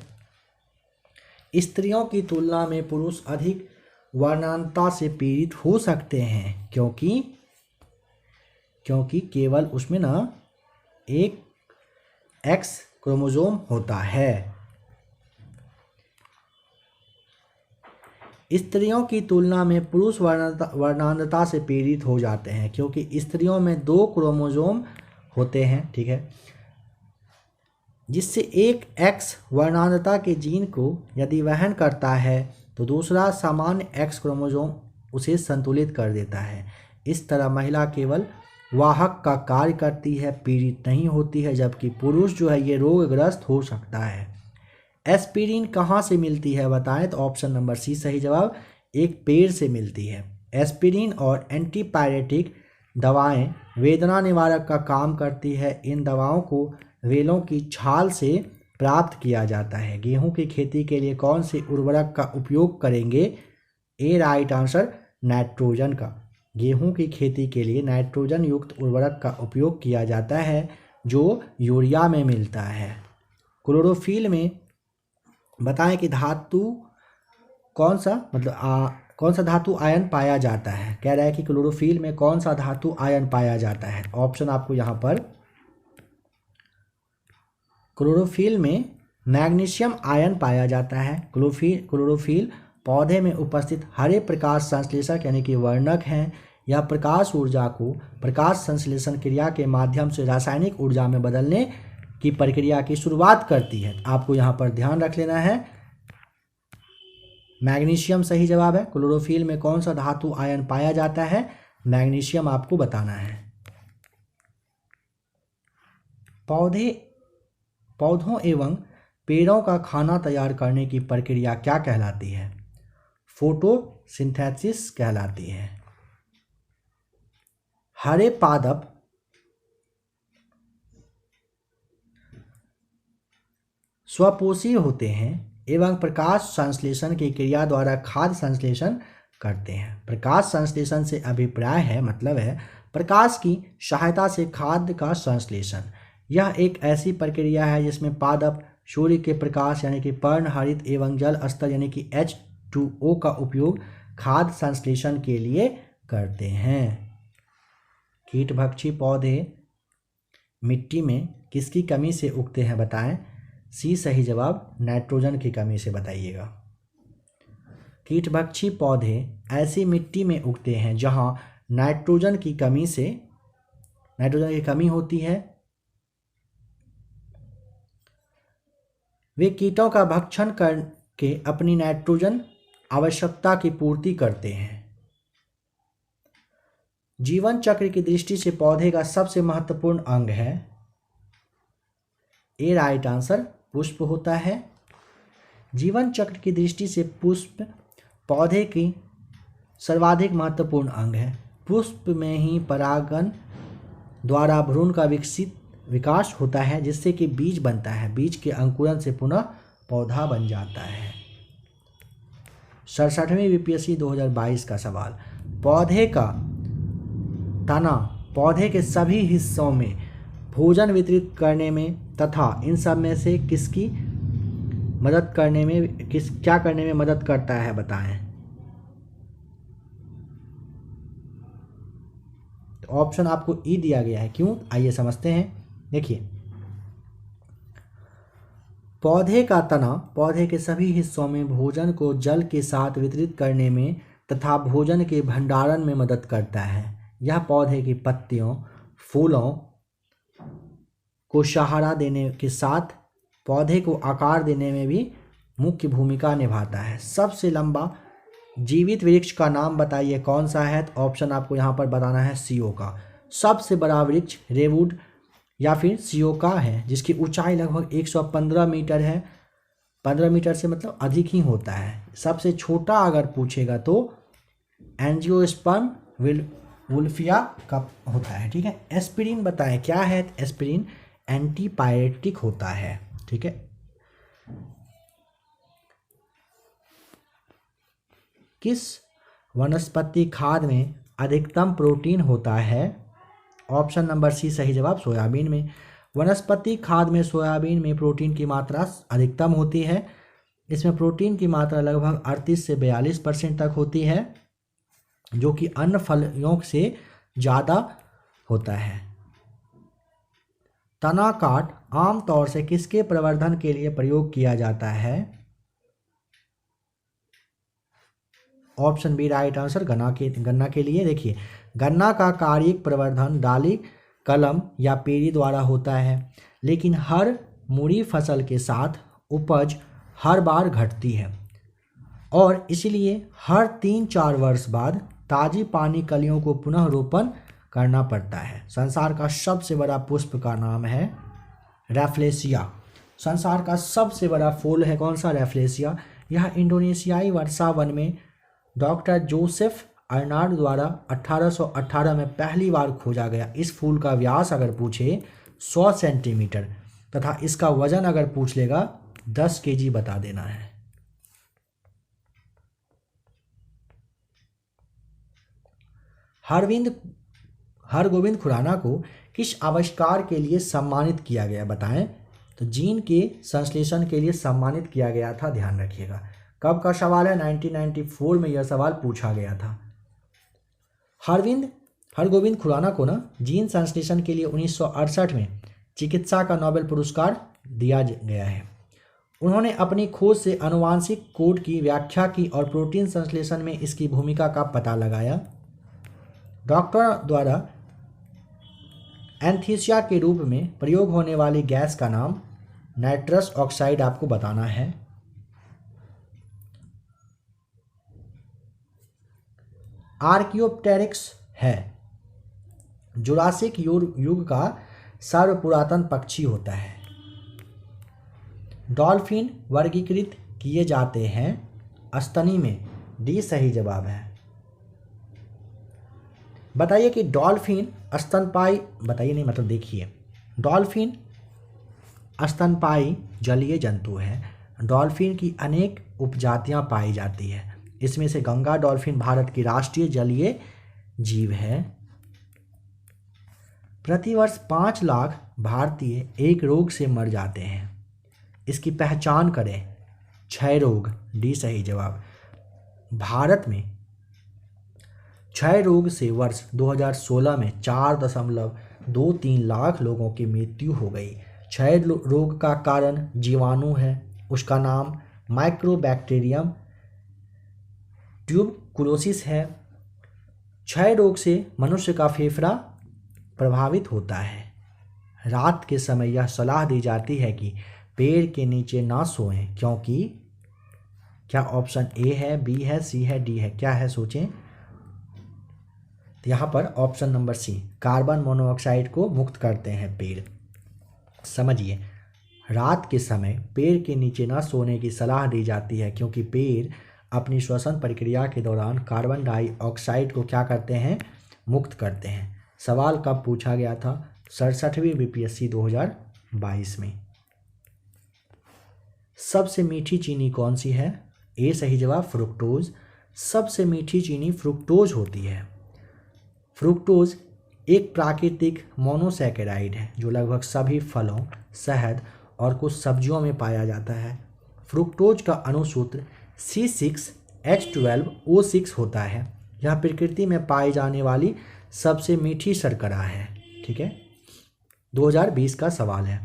स्त्रियों की तुलना में पुरुष अधिक वर्णांतता से पीड़ित हो सकते हैं क्योंकि केवल उसमें ना एक X क्रोमोसोम होता है। स्त्रियों की तुलना में पुरुष वर्णांतता से पीड़ित हो जाते हैं क्योंकि स्त्रियों में 2 क्रोमोसोम होते हैं, ठीक है, जिससे एक X वर्णांतता के जीन को यदि वहन करता है तो दूसरा सामान्य X क्रोमोसोम उसे संतुलित कर देता है। इस तरह महिला केवल वाहक का कार्य करती है, पीड़ित नहीं होती है, जबकि पुरुष जो है ये रोगग्रस्त हो सकता है। एस्पिरिन कहाँ से मिलती है बताएं? तो ऑप्शन नंबर सी सही जवाब, एक पेड़ से मिलती है। एस्पिरिन और एंटीपायरेटिक दवाएं वेदना निवारक का काम करती है। इन दवाओं को वेलों की छाल से प्राप्त किया जाता है। गेहूं की खेती के लिए कौन से उर्वरक का उपयोग करेंगे? ए राइट आंसर, नाइट्रोजन का। गेहूं की खेती के लिए नाइट्रोजन युक्त उर्वरक का उपयोग किया जाता है जो यूरिया में मिलता है। क्लोरोफिल में बताएं कि धातु कौन सा धातु आयन पाया जाता है? कह रहा है कि क्लोरोफिल में कौन सा धातु आयन पाया जाता है? ऑप्शन आपको यहाँ पर, क्लोरोफिल में मैग्नीशियम आयन पाया जाता है। क्लोरोफिल पौधे में उपस्थित हरे प्रकाश संश्लेषक यानी कि वर्णक हैं। यह प्रकाश ऊर्जा को प्रकाश संश्लेषण क्रिया के माध्यम से रासायनिक ऊर्जा में बदलने की प्रक्रिया की शुरुआत करती है। आपको यहाँ पर ध्यान रख लेना है, मैग्नीशियम सही जवाब है। क्लोरोफिल में कौन सा धातु आयन पाया जाता है? मैग्नीशियम आपको बताना है। पौधों एवं पेड़ों का खाना तैयार करने की प्रक्रिया क्या कहलाती है? फोटोसिंथेसिस कहलाती है। हरे पादप स्वपोषी होते हैं एवं प्रकाश संश्लेषण की क्रिया द्वारा खाद्य संश्लेषण करते हैं। प्रकाश संश्लेषण से अभिप्राय है, मतलब है प्रकाश की सहायता से खाद्य का संश्लेषण। यह एक ऐसी प्रक्रिया है जिसमें पादप सूर्य के प्रकाश यानी कि पर्णहरित एवं जल स्तर यानी कि H2O का उपयोग खाद्य संश्लेषण के लिए करते हैं। कीटभक्षी पौधे मिट्टी में किसकी कमी से उगते हैं बताएं? सी सही जवाब, नाइट्रोजन की कमी से बताइएगा। कीटभक्षी पौधे ऐसी मिट्टी में उगते हैं जहां नाइट्रोजन की कमी होती है। वे कीटों का भक्षण करके अपनी नाइट्रोजन आवश्यकता की पूर्ति करते हैं। जीवन चक्र की दृष्टि से पौधे का सबसे महत्वपूर्ण अंग है, ए राइट आंसर, पुष्प होता है। जीवन चक्र की दृष्टि से पुष्प पौधे की सर्वाधिक महत्वपूर्ण अंग है। पुष्प में ही परागन द्वारा भ्रूण का विकास होता है, जिससे कि बीज बनता है। बीज के अंकुरन से पुनः पौधा बन जाता है। 67वीं बीपीएससी 2022 का सवाल, पौधे का तना पौधे के सभी हिस्सों में भोजन वितरित करने में तथा इन सब में से किसकी मदद करने में क्या करने में मदद करता है, बताएं। तो ऑप्शन आपको ई दिया गया है, क्यों, आइए समझते हैं। देखिए, पौधे का तना पौधे के सभी हिस्सों में भोजन को जल के साथ वितरित करने में तथा भोजन के भंडारण में मदद करता है। यह पौधे की पत्तियों, फूलों को सहारा देने के साथ पौधे को आकार देने में भी मुख्य भूमिका निभाता है। सबसे लंबा जीवित वृक्ष का नाम बताइए कौन सा है। तो ऑप्शन आपको यहाँ पर बताना है सीओ का। सबसे बड़ा वृक्ष रेवुड या फिर सियोका है, जिसकी ऊंचाई लगभग 115 मीटर है। 15 मीटर से मतलब अधिक ही होता है। सबसे छोटा अगर पूछेगा तो एंजियोस्पर्म वुल्फिया का होता है। ठीक है, एस्पिरिन बताएं क्या है। एस्पिरिन एंटीपायरेटिक होता है। ठीक है, किस वनस्पति खाद में अधिकतम प्रोटीन होता है। ऑप्शन नंबर सी सही जवाब, सोयाबीन में। वनस्पति खाद में सोयाबीन में प्रोटीन की मात्रा अधिकतम होती है। इसमें प्रोटीन की मात्रा लगभग 38 से 42% तक होती है, जो कि अन्य फलियों से ज़्यादा होता है। तना काट आमतौर से किसके प्रवर्धन के लिए प्रयोग किया जाता है। ऑप्शन बी राइट आंसर, गन्ना के लिए। देखिए, गन्ना का कार्यिक प्रवर्धन डाली, कलम या पेरी द्वारा होता है, लेकिन हर मुड़ी फसल के साथ उपज हर बार घटती है और इसलिए हर 3-4 वर्ष बाद ताजी पानी कलियों को पुनः रोपण करना पड़ता है। संसार का सबसे बड़ा पुष्प का नाम है रैफ्लेसिया। संसार का सबसे बड़ा फूल है कौन सा, रैफ्लेसिया। यह इंडोनेशियाई वर्षा वन में डॉक्टर जोसेफ अर्नाल्ड द्वारा 1818 में पहली बार खोजा गया। इस फूल का व्यास अगर पूछे 100 सेंटीमीटर तथा इसका वजन अगर पूछ लेगा 10 केजी बता देना है। हरगोविंद खुराना को किस आविष्कार के लिए सम्मानित किया गया, बताएं। तो जीन के संश्लेषण के लिए सम्मानित किया गया था, ध्यान रखिएगा। कब का सवाल है, 1994 में यह सवाल पूछा गया था। हरगोविंद खुराना को ना जीन संश्लेषण के लिए 1968 में चिकित्सा का नोबेल पुरस्कार दिया गया है। उन्होंने अपनी खोज से आनुवांशिक कोड की व्याख्या की और प्रोटीन संश्लेषण में इसकी भूमिका का पता लगाया। डॉक्टर द्वारा एंथीसिया के रूप में प्रयोग होने वाली गैस का नाम नाइट्रस ऑक्साइड आपको बताना है। आर्कियोप्टेरिक्स है जुरासिक युग का सर्वपुरातन पक्षी होता है। डॉल्फिन वर्गीकृत किए जाते हैं स्तनी में, डी सही जवाब है। बताइए कि डॉल्फिन स्तनपायी, बताइए नहीं मतलब देखिए, डॉल्फिन स्तनपायी जलीय जंतु है। डॉल्फिन की अनेक उपजातियां पाई जाती है। इसमें से गंगा डॉल्फिन भारत की राष्ट्रीय जलीय जीव है। प्रतिवर्ष 5 लाख भारतीय एक रोग से मर जाते हैं। इसकी पहचान करें, क्षय रोग, डी सही जवाब। भारत में क्षय रोग से वर्ष 2016 में 4.23 लाख लोगों की मृत्यु हो गई। क्षय रोग का कारण जीवाणु है, उसका नाम माइक्रोबैक्टीरियम ट्यूबरकुलोसिस है। क्षय रोग से मनुष्य का फेफड़ा प्रभावित होता है। रात के समय यह सलाह दी जाती है कि पेड़ के नीचे ना सोएं, क्योंकि क्या ऑप्शन ए है, बी है, सी है, डी है, क्या है सोचें। तो यहाँ पर option number C, carbon monoxide को मुक्त करते हैं पेड़। समझिए, रात के समय पेड़ के नीचे ना सोने की सलाह दी जाती है, क्योंकि पेड़ अपनी श्वसन प्रक्रिया के दौरान कार्बन डाइऑक्साइड को क्या करते हैं, मुक्त करते हैं। सवाल कब पूछा गया था? 67वीं बीपीएससी 2022 में। सबसे मीठी चीनी कौन सी है? ए सही जवाब फ्रुक्टोज। सबसे मीठी चीनी फ्रुक्टोज होती है। फ्रुक्टोज एक प्राकृतिक मोनोसैकेराइड है जो लगभग सभी फलों, शहद और कुछ सब्जियों में पाया जाता है। फ्रुक्टोज का अणुसूत्र C6H12O6 होता है। यह प्रकृति में पाई जाने वाली सबसे मीठी शर्करा है। ठीक है, 2020 का सवाल है।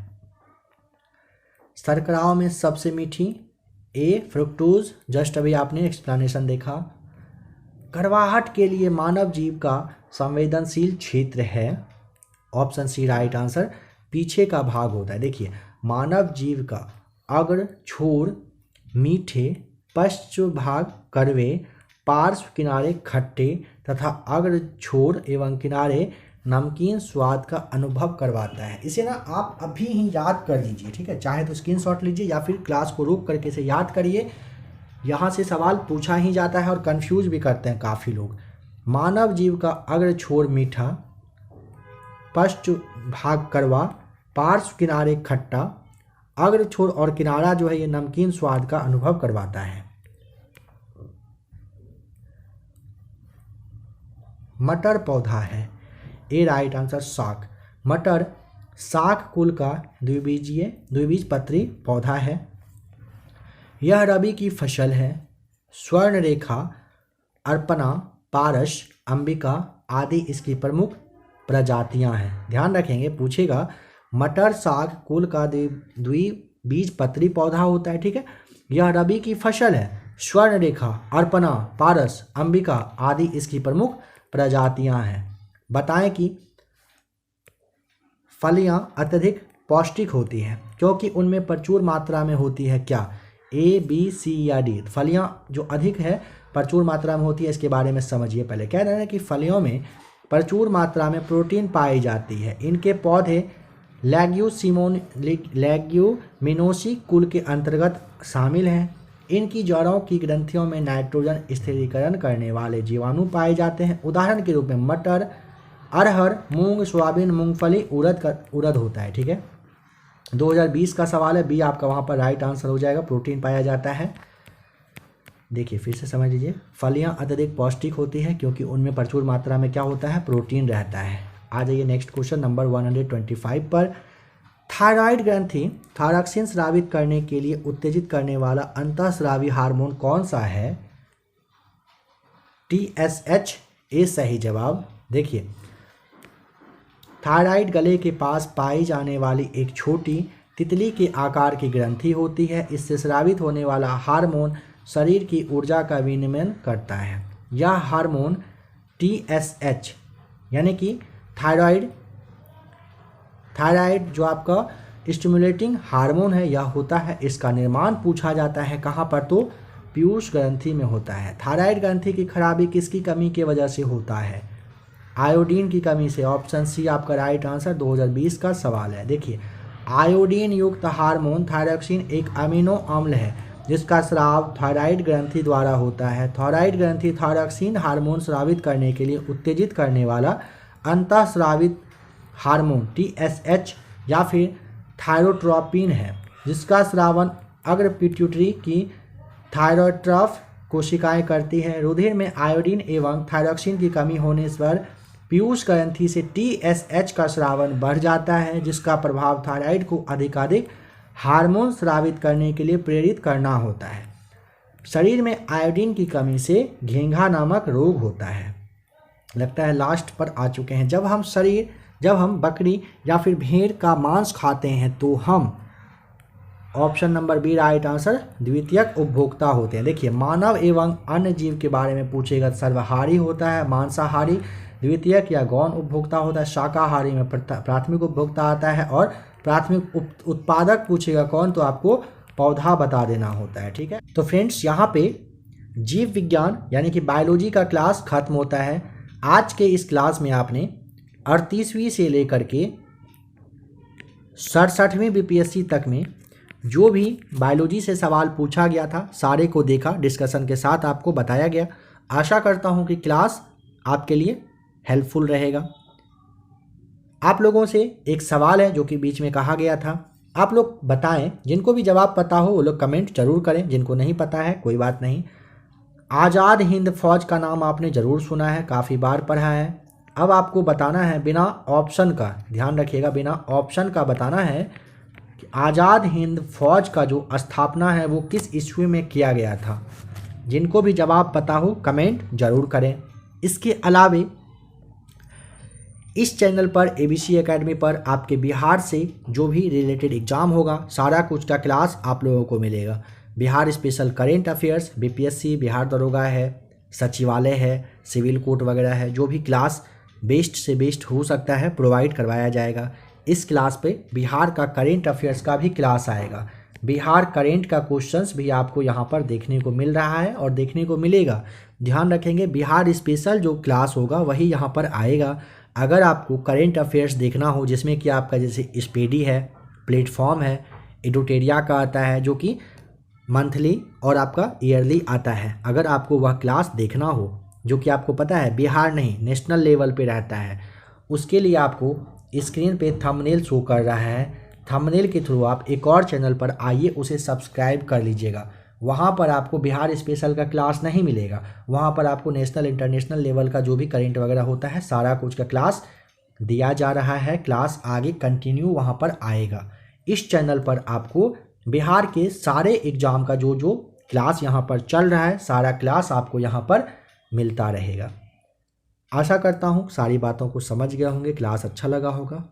शर्कराओं में सबसे मीठी ए फ्रुक्टोज, जस्ट अभी आपने एक्सप्लेनेशन देखा। कड़वाहट के लिए मानव जीव का संवेदनशील क्षेत्र है। ऑप्शन सी राइट आंसर, पीछे का भाग होता है। देखिए, मानव जीव का अग्र छोर मीठे, पश्च भाग कड़वे, पार्श्व किनारे खट्टे तथा अग्र छोर एवं किनारे नमकीन स्वाद का अनुभव करवाता है। इसे ना आप अभी ही याद कर लीजिए, ठीक है, चाहे तो स्क्रीनशॉट लीजिए या फिर क्लास को रोक करके इसे याद करिए। यहाँ से सवाल पूछा ही जाता है और कंफ्यूज भी करते हैं काफ़ी लोग। मानव जीव का अग्र छोर मीठा, पश्च भाग कड़वा, पार्श्व किनारे खट्टा, अग्र छोर और किनारा जो है ये नमकीन स्वाद का अनुभव करवाता है। मटर पौधा है। ए राइट आंसर शाक। मटर शाक कुल का द्विबीजपत्री पौधा है। यह रबी की फसल है। स्वर्ण रेखा, अर्पणा, पारस, अंबिका आदि इसकी प्रमुख प्रजातियां हैं। ध्यान रखेंगे, पूछेगा मटर शाक कुल का द्विबीजपत्री पौधा होता है। ठीक है, यह रबी की फसल है। स्वर्ण रेखा, अर्पणा, पारस, अंबिका आदि इसकी प्रमुख प्रजातियां हैं। बताएं कि फलियां अत्यधिक पौष्टिक होती हैं क्योंकि उनमें प्रचुर मात्रा में होती है क्या? ए, बी, सी या डी? फलियां जो अधिक है प्रचुर मात्रा में होती है, इसके बारे में समझिए। पहले कह रहे हैं कि फलियों में प्रचुर मात्रा में प्रोटीन पाई जाती है। इनके पौधे लेग्यूमिनोसी कुल के अंतर्गत शामिल हैं। इनकी जड़ों की ग्रंथियों में नाइट्रोजन स्थिरीकरण करने वाले जीवाणु पाए जाते हैं। उदाहरण के रूप में मटर, अरहर, मूंग, सोयाबीन, मूंगफली, उड़द होता है। ठीक है, 2020 का सवाल है। बी आपका वहाँ पर राइट आंसर हो जाएगा, प्रोटीन पाया जाता है। देखिए फिर से समझ लीजिए, फलियां अत्यधिक पौष्टिक होती है क्योंकि उनमें प्रचुर मात्रा में क्या होता है? प्रोटीन रहता है। आ जाइए नेक्स्ट क्वेश्चन नंबर 125 पर। थायराइड ग्रंथि थायरॉक्सिन स्रावित करने के लिए उत्तेजित करने वाला अंतःस्रावी हार्मोन कौन सा है? TSH ए सही जवाब। देखिए, थायराइड गले के पास पाई जाने वाली एक छोटी तितली के आकार की ग्रंथि होती है। इससे स्रावित होने वाला हार्मोन शरीर की ऊर्जा का विनिमय करता है। यह हार्मोन TSH यानी कि थायराइड जो आपका स्टिमुलेटिंग हार्मोन है यह होता है। इसका निर्माण पूछा जाता है कहाँ पर? तो पीयूष ग्रंथि में होता है। थायराइड ग्रंथि की खराबी किसकी कमी की वजह से होता है? आयोडीन की कमी से। ऑप्शन सी आपका राइट आंसर, 2020 का सवाल है। देखिए, आयोडीन युक्त हार्मोन थायरॉक्सिन एक अमीनो अम्ल है जिसका स्राव थायराइड ग्रंथि द्वारा होता है। थायराइड ग्रंथि थायरॉक्सिन हार्मोन स्रावित करने के लिए उत्तेजित करने वाला अंतःस्रावित हार्मोन TSH या फिर थायरोट्रोपिन है जिसका स्रावन अग्र पिट्यूटरी की थायरोट्रॉफ कोशिकाएं करती है। रुधिर में आयोडीन एवं थायरॉक्सिन की कमी होने पर पीयूष ग्रंथि से TSH का स्रावन बढ़ जाता है जिसका प्रभाव थायराइड को अधिकाधिक हार्मोन स्रावित करने के लिए प्रेरित करना होता है। शरीर में आयोडीन की कमी से घेंघा नामक रोग होता है। लगता है लास्ट पर आ चुके हैं। जब हम बकरी या फिर भेड़ का मांस खाते हैं तो हम, option number B right answer, द्वितीयक उपभोक्ता होते हैं। देखिए, मानव एवं अन्य जीव के बारे में पूछेगा, सर्वाहारी होता है, मांसाहारी द्वितीयक या गौण उपभोक्ता होता है, शाकाहारी में प्राथमिक उपभोक्ता आता है और प्राथमिक उत्पादक पूछेगा कौन, तो आपको पौधा बता देना होता है। ठीक है, तो फ्रेंड्स यहाँ पे जीव विज्ञान यानी कि बायोलॉजी का क्लास खत्म होता है। आज के इस क्लास में आपने 38वीं से लेकर के 67वीं बीपीएससी तक में जो भी बायोलॉजी से सवाल पूछा गया था सारे को देखा, डिस्कशन के साथ आपको बताया गया। आशा करता हूँ कि क्लास आपके लिए हेल्पफुल रहेगा। आप लोगों से एक सवाल है जो कि बीच में कहा गया था, आप लोग बताएं, जिनको भी जवाब पता हो वो लोग कमेंट जरूर करें, जिनको नहीं पता है कोई बात नहीं। आज़ाद हिंद फौज का नाम आपने ज़रूर सुना है, काफ़ी बार पढ़ा है। अब आपको बताना है बिना ऑप्शन का, ध्यान रखिएगा, बिना ऑप्शन का बताना है कि आज़ाद हिंद फौज का जो स्थापना है वो किस ईस्वी में किया गया था। जिनको भी जवाब पता हो कमेंट जरूर करें। इसके अलावे इस चैनल पर ABC एकेडमी पर आपके बिहार से जो भी रिलेटेड एग्ज़ाम होगा सारा कुछ का क्लास आप लोगों को मिलेगा। Bihar special current affairs, BPSC, Bihar दरोगा है, सचिवालय है, सिविल कोर्ट वगैरह है, जो भी क्लास बेस्ट से बेस्ट हो सकता है प्रोवाइड करवाया जाएगा। इस क्लास पे बिहार का करेंट अफेयर्स का भी क्लास आएगा। बिहार करेंट का क्वेश्चंस भी आपको यहाँ पर देखने को मिल रहा है और देखने को मिलेगा। ध्यान रखेंगे, बिहार स्पेशल जो क्लास होगा वही यहाँ पर आएगा। अगर आपको करेंट अफेयर्स देखना हो जिसमें कि आपका जैसे स्पेडी है, प्लेटफॉर्म है, एडुटेरिया का आता है जो कि मंथली और आपका ईयरली आता है, अगर आपको वह क्लास देखना हो जो कि आपको पता है बिहार नहीं नेशनल लेवल पे रहता है, उसके लिए आपको स्क्रीन पे थंबनेल शो कर रहा है, थंबनेल के थ्रू आप एक और चैनल पर आइए, उसे सब्सक्राइब कर लीजिएगा। वहाँ पर आपको बिहार स्पेशल का क्लास नहीं मिलेगा, वहाँ पर आपको नेशनल इंटरनेशनल लेवल का जो भी करेंट वगैरह होता है सारा कुछ का क्लास दिया जा रहा है। क्लास आगे कंटिन्यू वहाँ पर आएगा। इस चैनल पर आपको बिहार के सारे एग्ज़ाम का जो जो क्लास यहाँ पर चल रहा है सारा क्लास आपको यहाँ पर मिलता रहेगा। आशा करता हूँ सारी बातों को समझ गए होंगे, क्लास अच्छा लगा होगा।